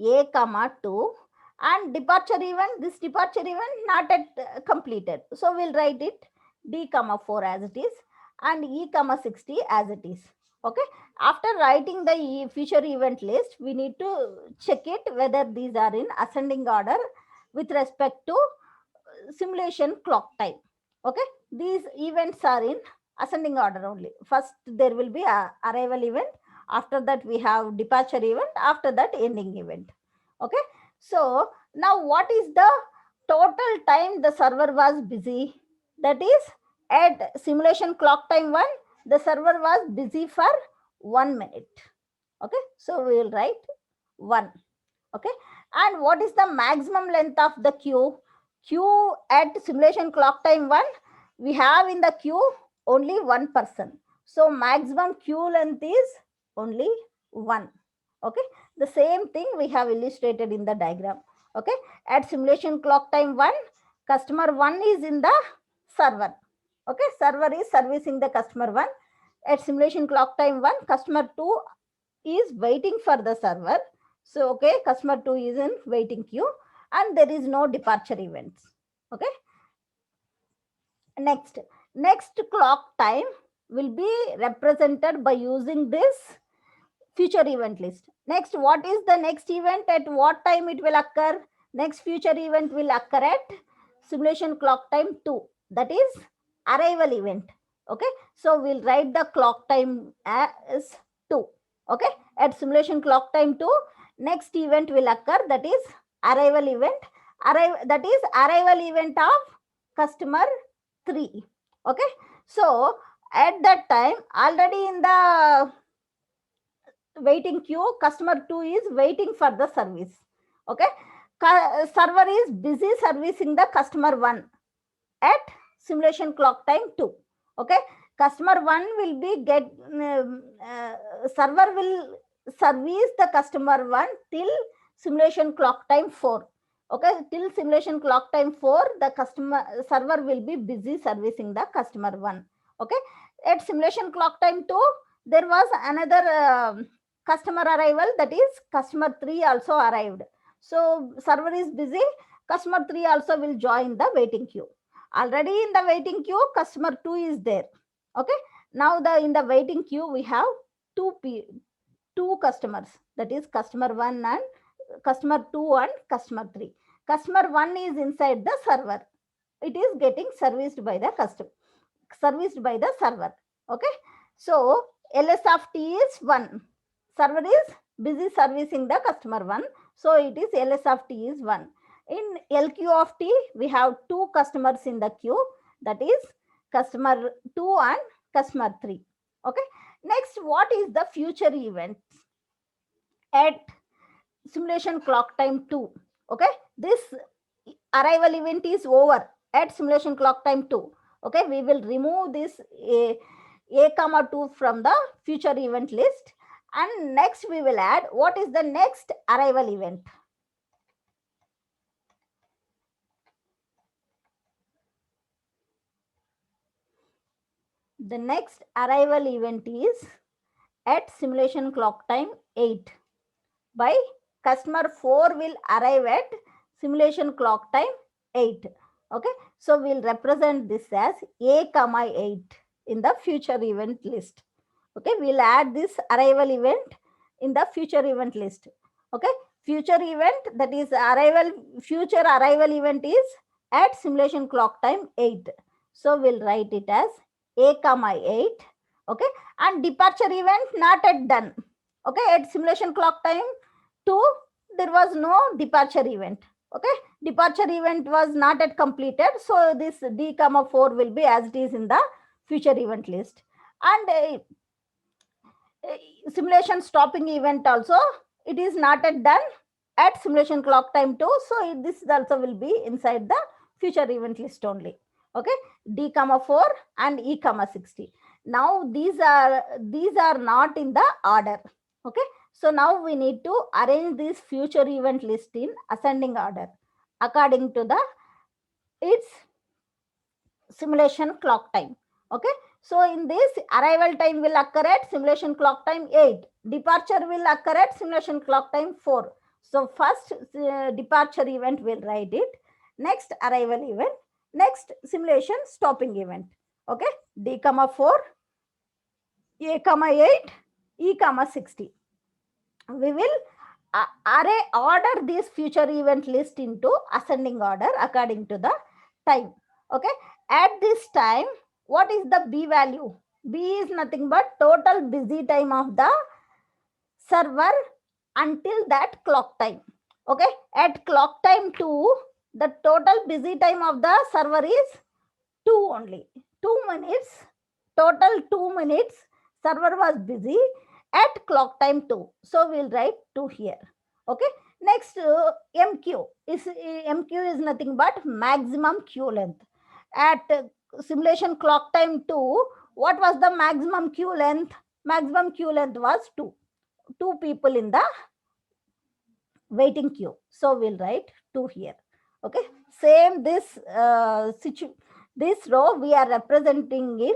a comma 2, and departure event, this departure event not yet completed, so we'll write it d comma 4 as it is and e comma 60 as it is. Okay, after writing the future event list, we need to check it whether these are in ascending order with respect to simulation clock time. Okay, these events are in ascending order only. First there will be a arrival event, after that we have departure event, after that ending event. Okay, so now what is the total time the server was busy? That is, at simulation clock time 1, the server was busy for 1 minute. Okay, so we will write 1. Okay, and what is the maximum length of the queue? Queue at simulation clock time 1, we have in the queue only one person, so maximum queue length is only 1. Okay, the same thing we have illustrated in the diagram. Okay, at simulation clock time 1, customer 1 is in the server. Okay, server is servicing the customer 1. At simulation clock time 1, customer 2 is waiting for the server. So, okay, customer 2 is in waiting queue and there is no departure events. Okay. Next clock time will be represented by using this future event list. Next, what is the next event? At what time it will occur? Next future event will occur at simulation clock time 2. That is arrival event. Okay. So, we'll write the clock time as 2. Okay, at simulation clock time 2, next event will occur, that is arrival event. That is arrival event of customer 3. Okay, so at that time already in the waiting queue, customer 2 is waiting for the service. Okay, server is busy servicing the customer 1 at simulation clock time 2. Okay, customer 1 will be server will service the customer 1 till simulation clock time 4. Okay, till simulation clock time 4, the customer server will be busy servicing the customer 1. Okay, at simulation clock time 2, there was another customer arrival, that is customer 3 also arrived. So server is busy, customer 3 also will join the waiting queue. Already in the waiting queue, customer 2 is there. Okay, now in the waiting queue we have two customers, that is customer 1 and customer 2 and customer 3. Customer 1 is inside the server, it is getting serviced by the server. Okay, so ls of t is 1, server is busy servicing the customer 1, so it is ls of t is 1. In lq of t, we have two customers in the queue, that is customer 2 and customer 3. Okay, next, what is the future event at simulation clock time 2? Okay, this arrival event is over at simulation clock time 2. Okay, we will remove this a comma 2 from the future event list, and next we will add what is the next arrival event. The next arrival event is at simulation clock time 8 by customer 4 will arrive at simulation clock time 8. Okay, so we'll represent this as a comma 8 in the future event list. Okay, we'll add this arrival event in the future event list. Okay, future event, that is arrival, future arrival event is at simulation clock time 8. So we'll write it as a comma 8. Okay, and departure event not yet done. Okay, at simulation clock time 2 there was no departure event. Okay, departure event was not yet completed, so this d comma 4 will be as it is in the future event list. And simulation stopping event also, it is not yet done at simulation clock time 2, so this also will be inside the future event list only. Okay, d comma 4 and e comma 60. Now these are not in the order. Okay, so now we need to arrange this future event list in ascending order according to the its simulation clock time. Okay, so in this, arrival time will occur at simulation clock time 8. Departure will occur at simulation clock time 4. So first departure event will write it. Next arrival event. Next simulation stopping event. Okay, d comma 4, a comma 8, e comma 60. We will order this future event list into ascending order according to the time. Okay, at this time, what is the b value? B is nothing but total busy time of the server until that clock time. Okay, at clock time 2, the total busy time of the server is 2 only. 2 minutes, total 2 minutes server was busy at clock time 2. So we'll write 2 here. Okay, next MQ is nothing but maximum queue length. At simulation clock time 2, what was the maximum queue length? Maximum queue length was 2 people in the waiting queue. So we'll write 2 here. Okay, same this this row we are representing in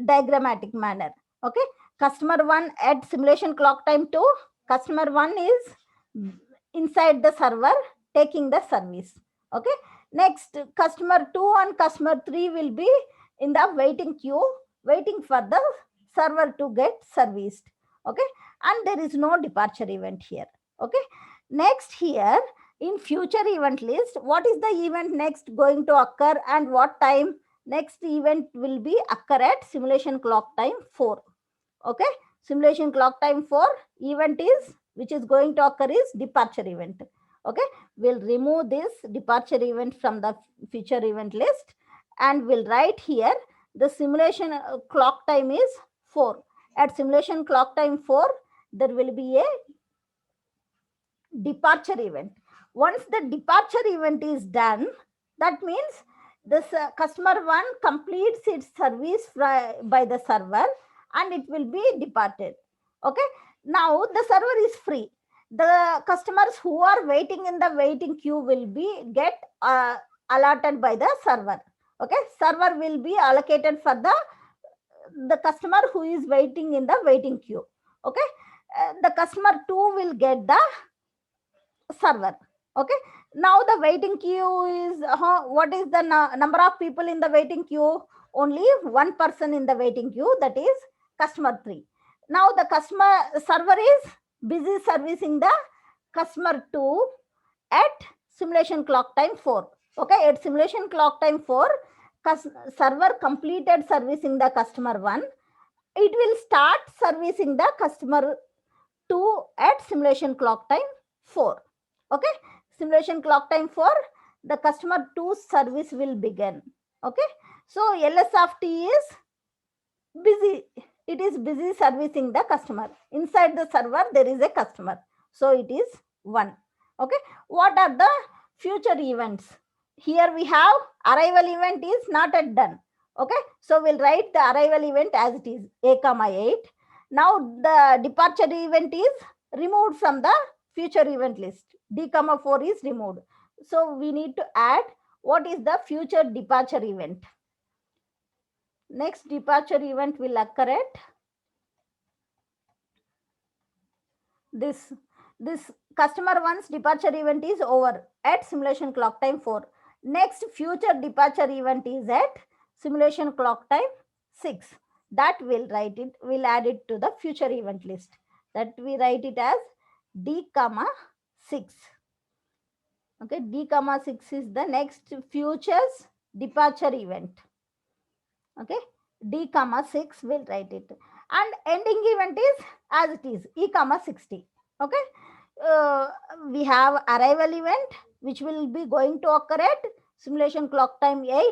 diagrammatic manner. Okay, customer 1 at simulation clock time 2, customer 1 is inside the server taking the service. Okay, next customer 2 and customer 3 will be in the waiting queue waiting for the server to get serviced. Okay, and there is no departure event here. Okay, next here in future event list, what is the event next going to occur and what time? Next event will be occur at simulation clock time 4. Okay, simulation clock time 4 event is which is going to occur is departure event. Okay, we'll remove this departure event from the future event list and we'll write here the simulation clock time is 4. At simulation clock time 4, there will be a departure event. Once the departure event is done, that means this customer 1 completes its service by the server and it will be departed. Okay, now the server is free. The customers who are waiting in the waiting queue will be get allotted by the server. Okay, server will be allocated for the customer who is waiting in the waiting queue. Okay, the customer 2 will get the server. Okay, now the waiting queue is what is the number of people in the waiting queue? Only one person in the waiting queue, that is customer 3. Now the customer server is busy servicing the customer 2 at simulation clock time 4. Okay, at simulation clock time 4, server completed servicing the customer 1. It will start servicing the customer 2 at simulation clock time 4. Okay, simulation clock time 4, the customer 2 service will begin. Okay, so ls of t is busy. It is busy servicing the customer. Inside the server there is a customer, so it is 1. Okay, what are the future events? Here we have arrival event is not yet done. Okay, so we'll write the arrival event as it is a comma 8. Now the departure event is removed from the future event list. D comma 4 is removed. So we need to add what is the future departure event. Next departure event will occur at this this customer one's departure event is over at simulation clock time 4. Next future departure event is at simulation clock time 6. That we'll add it to the future event list. That we write it as d comma 6. Okay, d comma 6 is the next future's departure event. Okay, d comma 6 will write it, and ending event is as it is, e comma 60. Okay, uh, we have arrival event which will be going to occur at simulation clock time 8,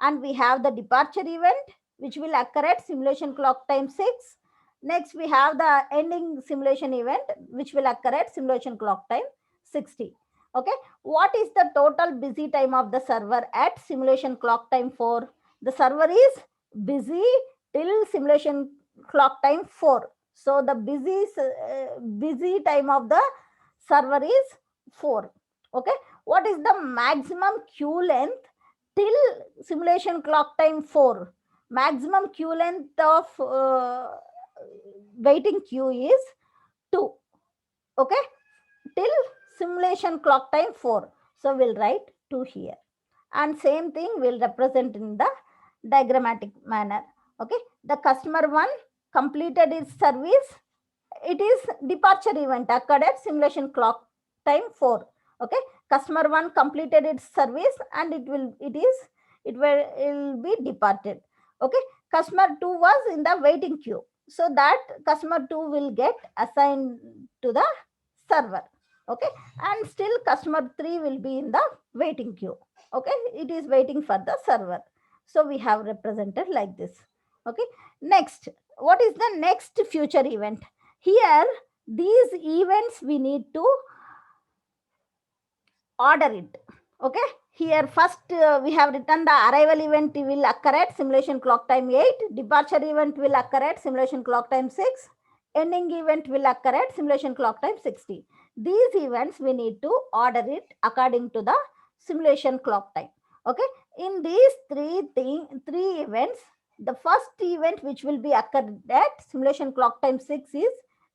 and we have the departure event which will occur at simulation clock time 6. Next we have the ending simulation event which will occur at simulation clock time 60. Okay, what is the total busy time of the server at simulation clock time 4? The server is busy till simulation clock time 4. So the busy time of the server is 4. Okay, what is the maximum queue length till simulation clock time 4? Maximum queue length of waiting queue is 2. Okay, till simulation clock time 4. So we'll write 2 here, and same thing we'll represent in the diagrammatic manner. Okay, the customer one completed its service, it is departure event occurred at simulation clock time 4. Okay, customer one completed its service and it will be departed. Okay, customer 2 was in the waiting queue, so that customer 2 will get assigned to the server. Okay, and still customer 3 will be in the waiting queue. Okay, it is waiting for the server. So we have represented like this. Okay, next, what is the next future event? Here these events we need to order it. Okay, here first we have written the arrival event will occur at simulation clock time 8, departure event will occur at simulation clock time 6, ending event will occur at simulation clock time 60. These events we need to order it according to the simulation clock time. Okay, in these three events, the first event which will be occurred at simulation clock time 6 is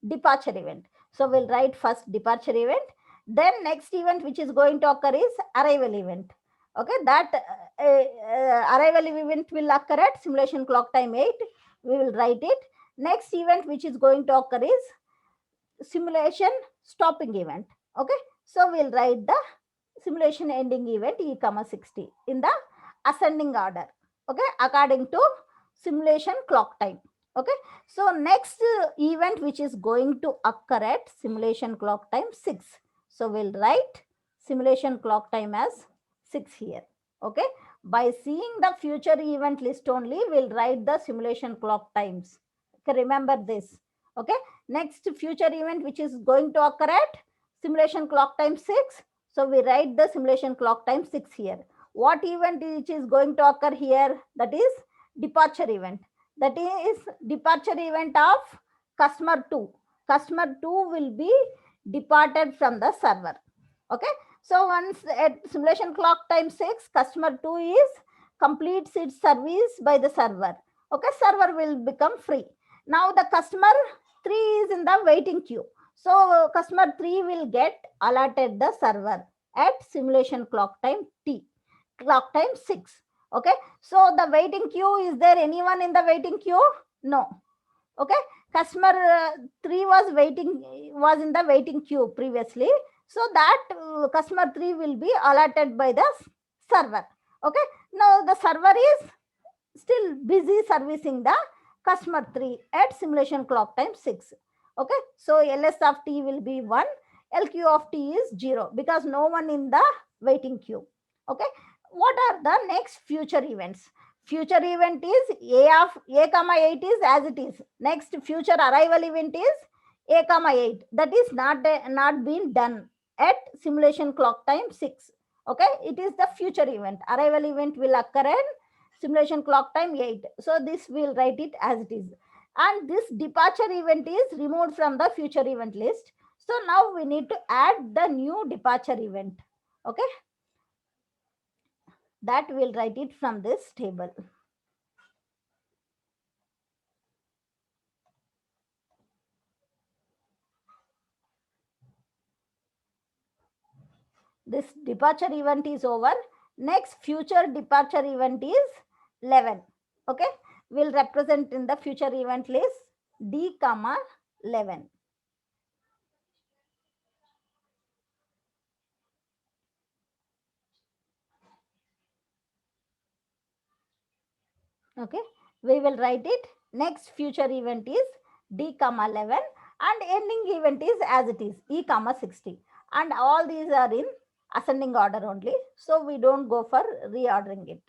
departure event. So we'll write first departure event, then next event which is going to occur is arrival event. Okay, that arrival event will occur at simulation clock time 8. We will write it. Next event which is going to occur is simulation stopping event. Okay, so we'll write the simulation ending event e comma 60 in the ascending order. Okay, according to simulation clock time. Okay, so next event which is going to occur at simulation clock time 6. So we'll write simulation clock time as 6 here. Okay, by seeing the future event list only, we'll write the simulation clock times. Okay, remember this. Okay, next future event which is going to occur at simulation clock time 6. So we write the simulation clock time 6 here. What event which is going to occur here? That is departure event. That is departure event of customer 2. Customer 2 will be departed from the server. Okay, so once at simulation clock time 6, customer 2 is completes its service by the server. Okay, server will become free. Now the customer 3 is in the waiting queue. So customer 3 will get allotted the server at simulation clock time clock time 6. Okay, so the waiting queue, is there anyone in the waiting queue? No. Okay, customer 3 was in the waiting queue previously, so that customer 3 will be allotted by the server. Okay, now the server is still busy servicing the customer 3 at simulation clock time 6. Okay, so ls of t will be 1, lq of t is 0 because no one in the waiting queue. Okay, what are the next future events? Future event is a comma 8 is as it is. Next future arrival event is a comma 8, that is not been done at simulation clock time 6. Okay, it is the future event. Arrival event will occur at simulation clock time 8. So this will write it as it is, and this departure event is removed from the future event list. So now we need to add the new departure event. Okay, that will write it from this table. This departure event is over. Next future departure event is 11. Okay, we'll represent in the future event list D comma 11. Okay, we will write it. Next future event is D comma 11 and ending event is as it is E comma 60, and all these are in ascending order only, so we don't go for reordering it.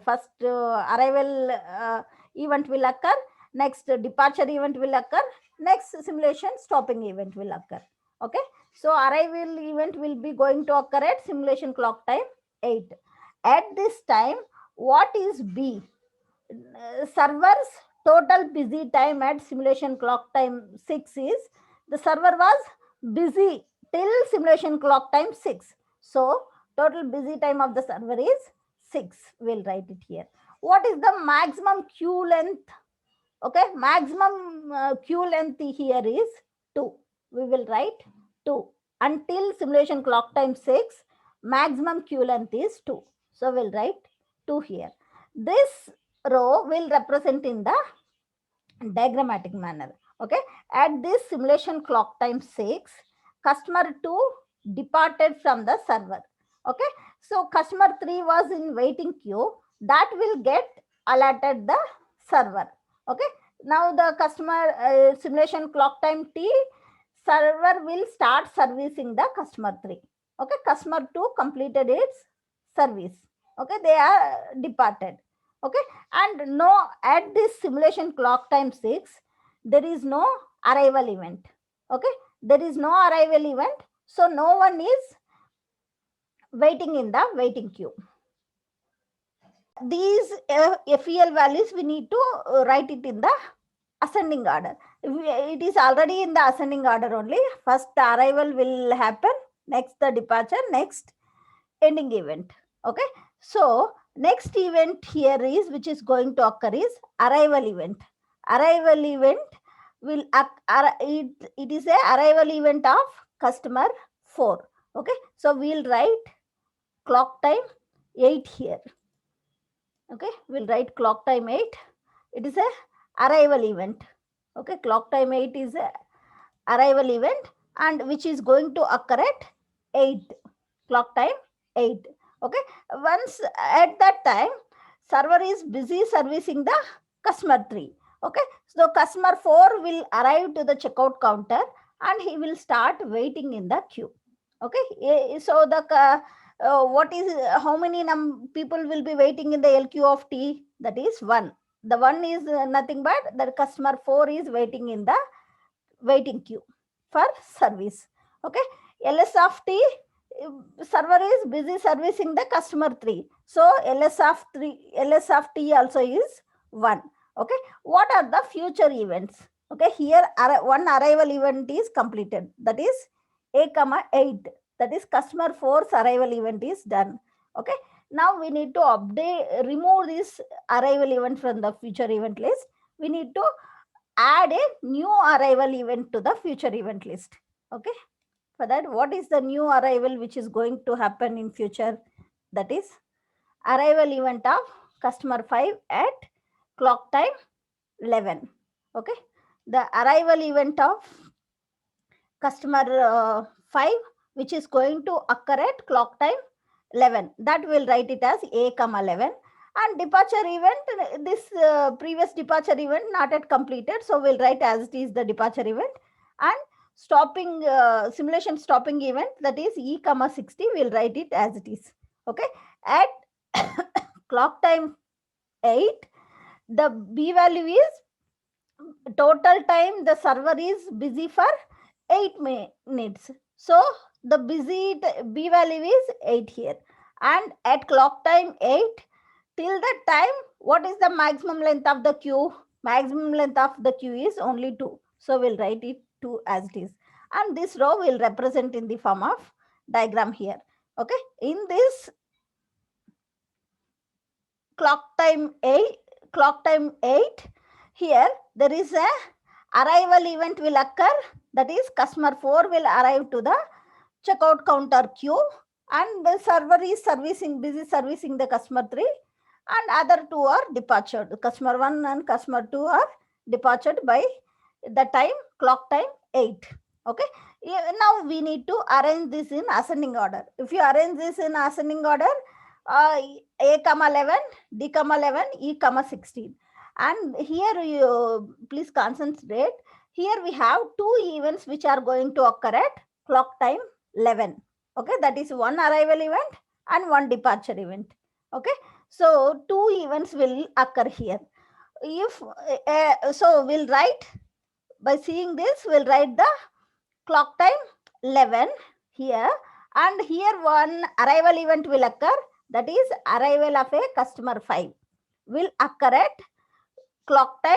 First arrival event will occur, next departure event will occur, next simulation stopping event will occur. Okay, so arrival event will be going to occur at simulation clock time 8. At this time, what is B? Server's total busy time at simulation clock time 6 is, the server was busy till simulation clock time 6. So total busy time of the server is 6. We'll write it here. What is the maximum queue length? Okay, maximum queue length here is 2. We will write 2. Until simulation clock time 6, maximum queue length is 2. So we'll write 2 here. This row will represent in the diagrammatic manner. Okay, at this simulation clock time 6, customer 2 departed from the server. Okay, so customer 3 was in waiting queue, that will get allotted the server. Okay, now the customer simulation clock time T, server will start servicing the customer 3. Okay, customer 2 completed its service. Okay, they are departed. Okay, and no, at this simulation clock time 6, there is no arrival event. Okay, there is no arrival event, so no one is waiting in the waiting queue. These FEL values we need to write it in the ascending order. It is already in the ascending order only. First the arrival will happen, next the departure, next ending event. Okay, so next event here is, which is going to occur, is arrival event. Arrival event will it is a arrival event of customer 4. Okay, so we'll write clock time 8 here. Okay, we'll write clock time 8. It is a arrival event. Okay, clock time 8 is a arrival event, and which is going to occur at 8, clock time 8. Okay, once at that time, server is busy servicing the customer 3. Okay, so customer 4 will arrive to the checkout counter and he will start waiting in the queue. Okay, so the what is, how many people will be waiting in the LQ of T? That is 1. The 1 is nothing but the customer 4 is waiting in the waiting queue for service. Okay, LS of T, server is busy servicing the customer 3. So LS of T also is 1. Okay, what are the future events? Okay, here one arrival event is completed, that is A comma 8. That is customer 4's arrival event is done. Okay, now we need to update, remove this arrival event from the future event list. We need to add a new arrival event to the future event list. Okay, for that, what is the new arrival which is going to happen in future? That is arrival event of customer 5 at clock time 11. Okay, the arrival event of customer 5 which is going to occur at clock time 11, that will write it as A comma 11. And departure event, this previous departure event not yet completed, so we'll write as it is the departure event. And stopping simulation stopping event, that is E comma 60, we'll write it as it is. Okay, at clock time 8, the B value is total time the server is busy for 8 minutes. So the busy B value is 8 here. And at clock time 8, till that time, what is the maximum length of the queue? Maximum length of the queue is only 2. So we'll write it 2 as it is. And this row will represent in the form of diagram here. Okay, in this clock time 8, here there is a arrival event will occur, that is customer 4 will arrive to the checkout counter queue and the server is busy servicing the customer 3, and other 2 are departed. Customer 1 and customer 2 are departed by the time, clock time 8. Okay. Now we need to arrange this in ascending order. If you arrange this in ascending order, A comma 11, D comma 11, E comma 16. And here you please concentrate. Here we have 2 events which are going to occur at clock time 11. Okay, that is one arrival event and one departure event. Okay, so 2 events will occur here. If so, we'll write, by seeing this, we'll write the clock time 11 here, and here one arrival event will occur, that is arrival of a customer 5 will occur at clock time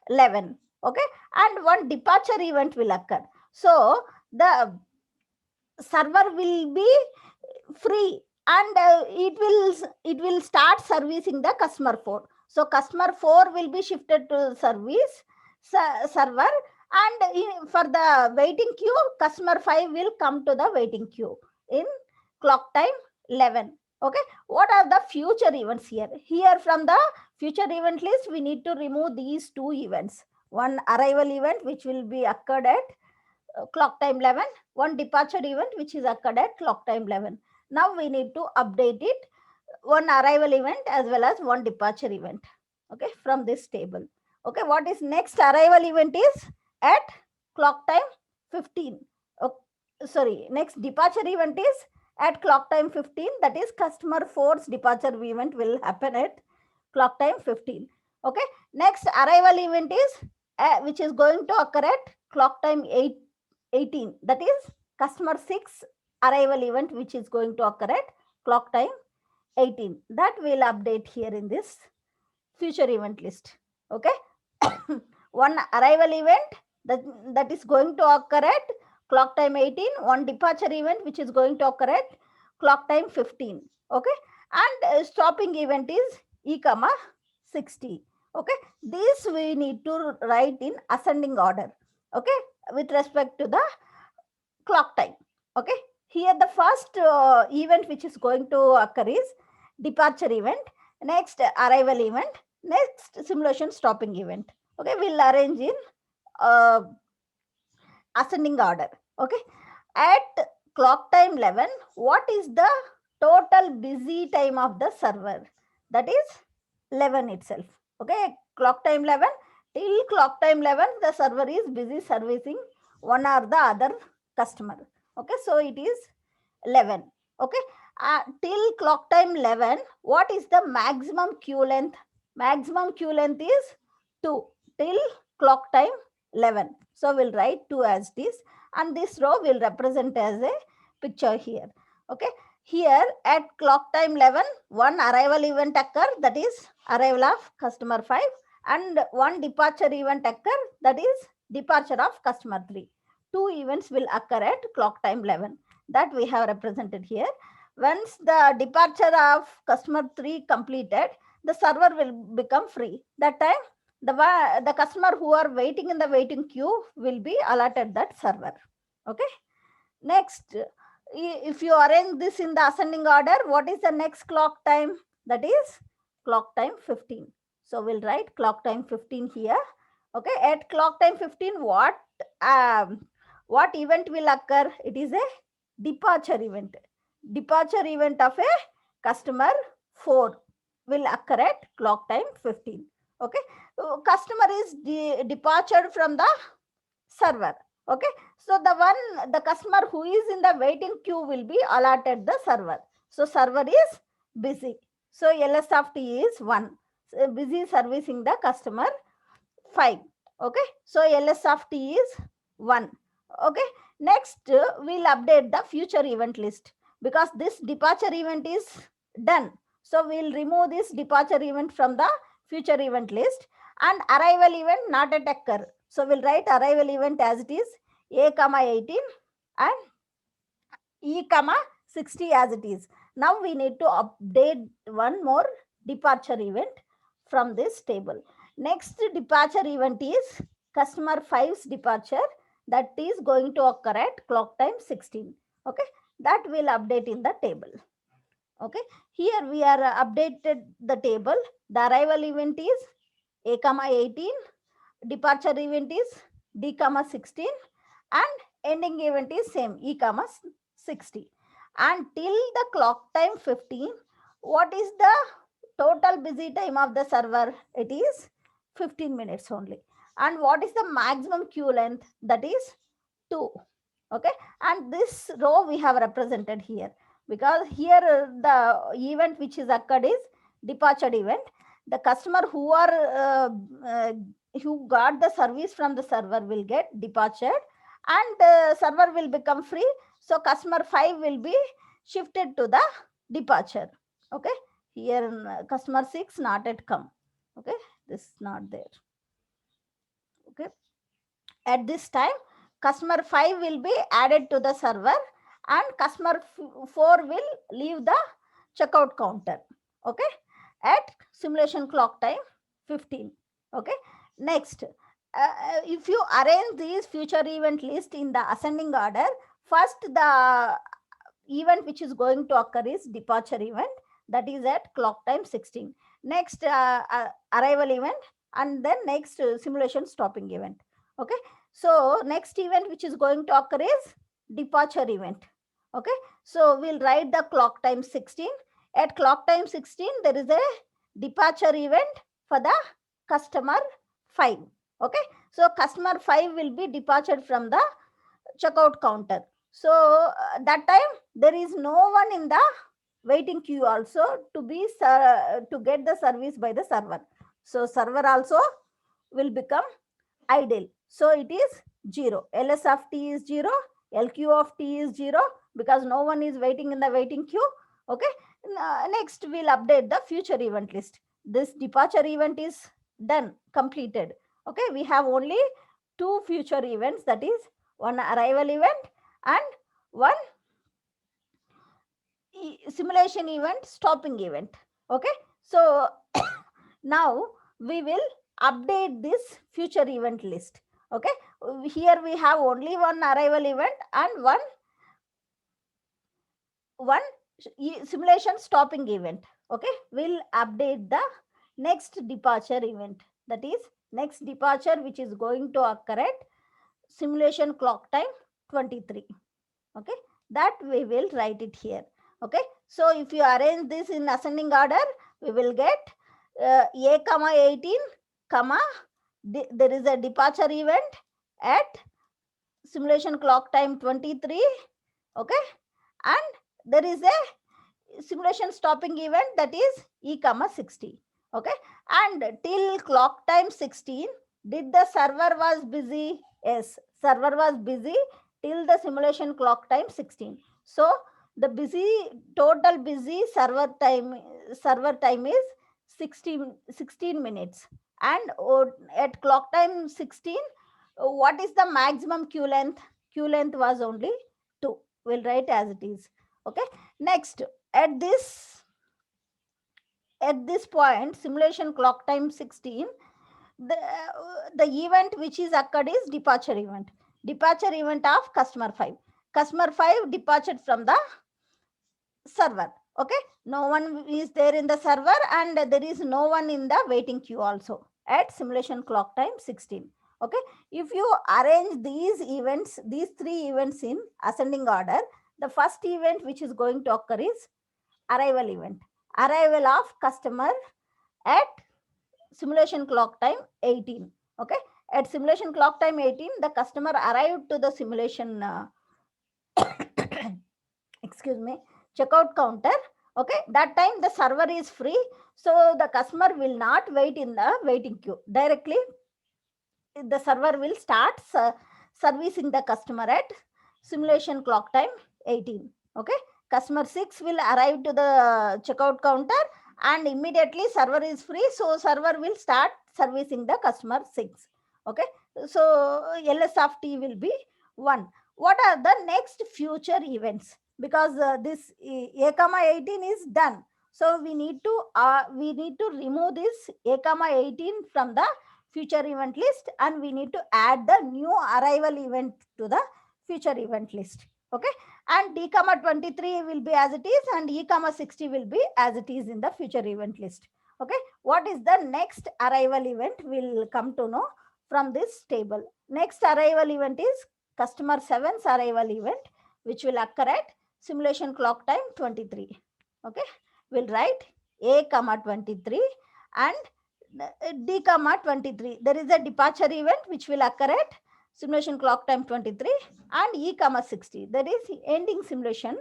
11. Okay, and one departure event will occur. So the server will be free, and it will start servicing the customer 4. So customer 4 will be shifted to service server, and for the waiting queue, customer 5 will come to the waiting queue in clock time 11. Okay, what are the future events here? Here from the future event list, we need to remove these 2 events. One arrival event which will be occurred at clock time 11, one departure event which is occurred at clock time 11. Now we need to update it, one arrival event as well as one departure event. Okay, from this table. Okay, what is next arrival event is at clock time 15. Okay, sorry, next departure event is at clock time 15. That is customer 4's departure event will happen at clock time 15. Okay, next arrival event is which is going to occur at clock time 18. That is customer 6 arrival event which is going to occur at clock time 18. That will update here in this future event list. Okay. One arrival event that is going to occur at clock time 18, one departure event which is going to occur at clock time 15. Okay, and stopping event is E comma 60. Okay, this we need to write in ascending order. Okay, with respect to the clock time. Okay, here the first event which is going to occur is departure event, next arrival event, next simulation stopping event. Okay, we'll arrange in uh, ascending order. Okay, at clock time 11, what is the total busy time of the server? That is 11 itself. Okay, clock time 11, till clock time 11 the server is busy servicing one or the other customer. Okay, so it is 11. Okay, till clock time 11, what is the maximum queue length? Maximum queue length is 2 till clock time 11. So we'll write 2 as it is, and this row will represent as a picture here. Okay, here at clock time 11, one arrival event occur, that is arrival of customer 5, and one departure event occur, that is departure of customer 3. 2 events will occur at clock time 11, that we have represented here. Once the departure of customer 3 completed, the server will become free. That time the customer who are waiting in the waiting queue will be allotted that server. Okay, next, if you arrange this in the ascending order, what is the next clock time? That is clock time 15. So we'll write clock time 15 here. Okay, at clock time 15, what event will occur? It is a departure event. Departure event of a customer 4 will occur at clock time 15. Okay, customer is departed from the server. Okay, so the customer who is in the waiting queue will be allotted the server. So server is busy. So LS of T is 1. So busy servicing the customer 5. Okay, so LS of T is 1. Okay, next we'll update the future event list, because this departure event is done. So we'll remove this departure event from the future event list, and arrival event not at occur. So we'll write arrival event as it is A comma 18 and E comma 60 as it is. Now we need to update one more departure event from this table. Next departure event is customer 5's departure, that is going to occur at clock time 16. Okay, that will update in the table. Okay, here we are updated the table. The arrival event is A comma 18, departure event is D comma 16, and ending event is same E comma 60. And till the clock time 15, what is the total busy time of the server? It is 15 minutes only. And what is the maximum queue length? That is 2. Okay, and this row we have represented here, because here the event which is occurred is departure event. The customer who got the service from the server will get departure, and server will become free. So customer 5 will be shifted to the departure. Okay, here customer 6 not yet come. Okay, this is not there. Okay, at this time customer 5 will be added to the server, and customer 4 will leave the checkout counter. Okay, at simulation clock time 15. Okay, next, if you arrange these future event list in the ascending order, first the event which is going to occur is departure event, that is at clock time 16. Next, arrival event, and then next simulation stopping event. Okay, so next event which is going to occur is departure event. Okay, so we'll write the clock time 16. At clock time 16, there is a departure event for the customer 5. Okay, so customer 5 will be departed from the checkout counter. So that time there is no one in the waiting queue also to be to get the service by the server. So server also will become idle. So it is 0. LS of t is 0. LQ of t is 0, because no one is waiting in the waiting queue. Okay. Next we'll update the future event list. This departure event is done, completed. Okay. We have only 2 future events, that is one arrival event and one simulation event, stopping event. Okay. So now we will update this future event list. Okay, here we have only one arrival event and one simulation stopping event. Okay, we'll update the next departure event, that is next departure which is going to occur at simulation clock time 23. Okay, that we will write it here. Okay, so if you arrange this in ascending order, we will get A comma 18 comma there is a departure event at simulation clock time 23. Okay, and there is a simulation stopping event, that is E comma 60. Okay, and till clock time 16, did the server was busy? Yes, server was busy till the simulation clock time 16. So the total busy server time is 16 minutes, and at clock time 16, what is the maximum queue length? Queue length was only 2. We'll write as it is. Okay, next, at this point, simulation clock time 16, the event which is occurred is departure event of customer 5. Customer 5 departed from the server. Okay, no one is there in the server, and there is no one in the waiting queue also at simulation clock time 16. Okay, if you arrange these 3 events in ascending order, the first event which is going to occur is arrival event. Arrival of customer at simulation clock time 18. Okay, at simulation clock time 18, the customer arrived to the simulation excuse me, checkout counter. Okay, that time the server is free, so the customer will not wait in the waiting queue. Directly the server will start servicing the customer at simulation clock time 18. Okay, customer 6 will arrive to the checkout counter, and immediately server is free, so server will start servicing the customer 6. Okay, so LS of t will be 1. What are the next future events? Because this A comma 18 is done, so we need to remove this A comma 18 from the future event list, and we need to add the new arrival event to the future event list. Okay, and D comma 23 will be as it is, and E comma 60 will be as it is in the future event list. Okay, what is the next arrival event? We'll come to know from this table. Next arrival event is customer 7's arrival event, which will occur at simulation clock time 23. Okay, we'll write A comma 23 and D comma 23. There is a departure event which will occur at simulation clock time 23, and E comma 60. That is ending simulation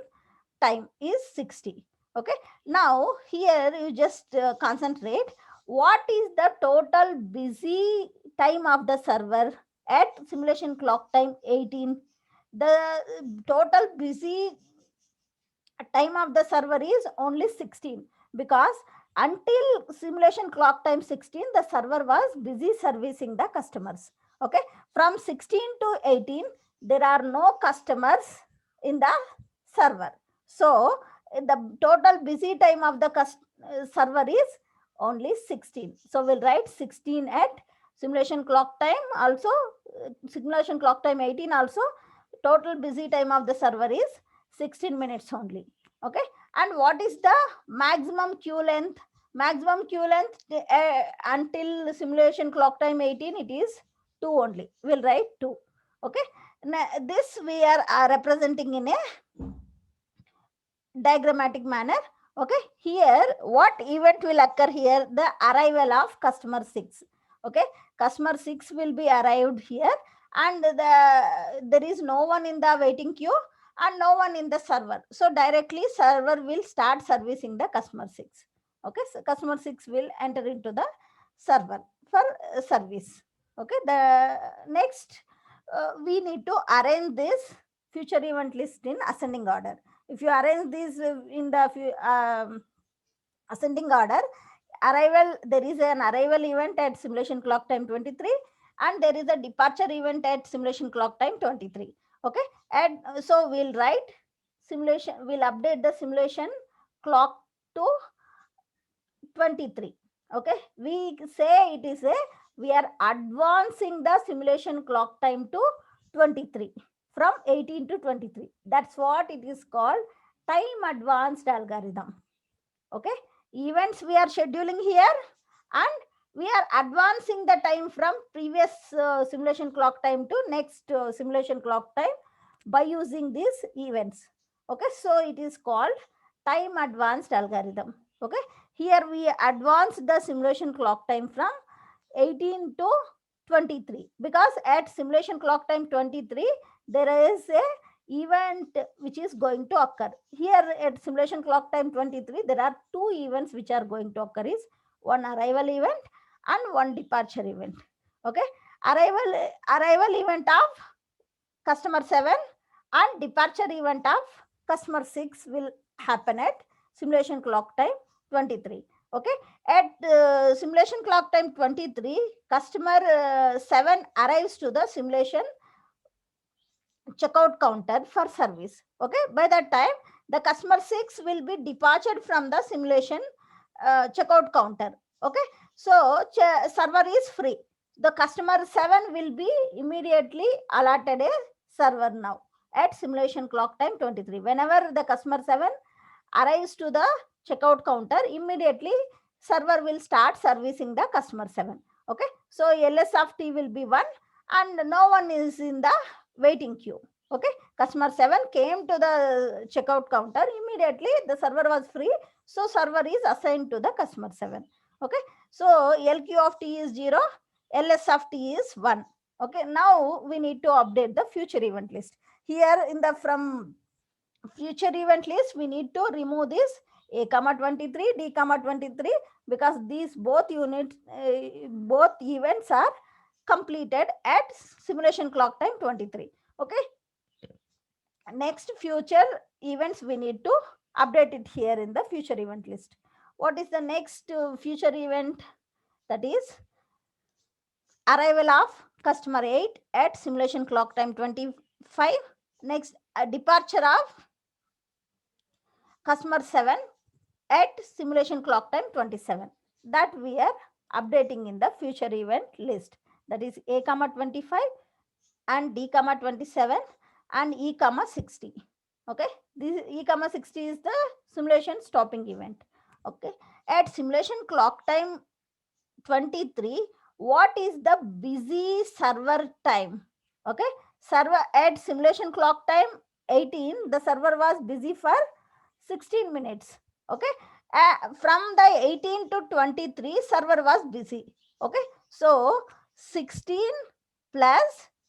time is 60. Okay, now here you just concentrate. What is the total busy time of the server at simulation clock time 18? The total busy time of the server is only 16, because until simulation clock time 16 the server was busy servicing the customers. Okay, from 16 to 18 there are no customers in the server, so the total busy time of the server is only 16. So we'll write 16 at simulation clock time, also simulation clock time 18 also. Total busy time of the server is 16 minutes only. Okay, and what is the maximum queue length? Maximum queue length until simulation clock time 18 it is 2 only. We'll write 2. Okay, now this we are representing in a diagrammatic manner. Okay, here what event will occur here? The arrival of customer 6. Okay, customer 6 will be arrived here, and there is no one in the waiting queue and no one in the server, so directly server will start servicing the customer 6. Okay, so customer 6 will enter into the server for service. Okay, the next we need to arrange this future event list in ascending order. If you arrange these in the ascending order, arrival, there is an arrival event at simulation clock time 23, and there is a departure event at simulation clock time 23. Okay, and so we'll write simulation, we'll update the simulation clock to 23. Okay, we say it is a, we are advancing the simulation clock time to 23 from 18 to 23. That's what it is called, time advanced algorithm. Okay, events we are scheduling here, and we are advancing the time from previous simulation clock time to next simulation clock time by using these events. Okay, so it is called time advanced algorithm. Okay, here we advance the simulation clock time from 18 to 23, because at simulation clock time 23 there is a event which is going to occur. Here at simulation clock time 23 there are two events which are going to occur, is one arrival event and one departure event. Okay, arrival event of customer 7 and departure event of customer 6 will happen at simulation clock time 23. Okay, at simulation clock time 23 customer 7 arrives to the simulation checkout counter for service. Okay, by that time the customer 6 will be departed from the simulation checkout counter. Okay, so server is free. The customer 7 will be immediately allotted a server now at simulation clock time 23. Whenever the customer 7 arrives to the checkout counter, immediately server will start servicing the customer 7. Okay, so ls of t will be 1 and no one is in the waiting queue. Okay, customer 7 came to the checkout counter, immediately the server was free, so server is assigned to the customer 7. Okay, so lq of t is 0, ls of t is 1. Okay, now we need to update the future event list. Here in the from future event list we need to remove this a comma 23, d comma 23, because these both units both events are completed at simulation clock time 23. Okay, next future events we need to update it here in the future event list. What is the next future event? That is arrival of customer 8 at simulation clock time 25. Next departure of customer 7 at simulation clock time 27. That we are updating in the future event list. That is a comma 25 and d comma 27 and e comma 60. Okay, this E comma 60 is the simulation stopping event. Okay, at simulation clock time 23, what is the busy server time? Okay, server at simulation clock time 18, the server was busy for 16 minutes. Okay, from the 18 to 23, server was busy. Okay, so 16 plus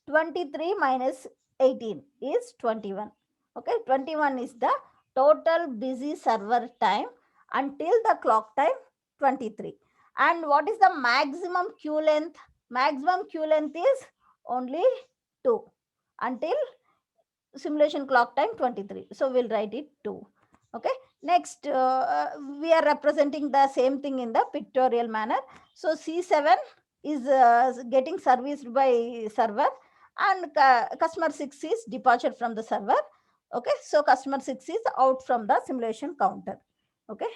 23 minus 18 is 21. Okay, 21 is the total busy server time until the clock time 23. And what is the maximum queue length? Maximum queue length is only 2 until simulation clock time 23. So we'll write it 2. Okay, next we are representing the same thing in the pictorial manner. So C7 is getting serviced by server, and customer 6 is departure from the server. Okay, so customer 6 is out from the simulation counter. Okay,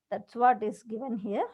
that's what is given here.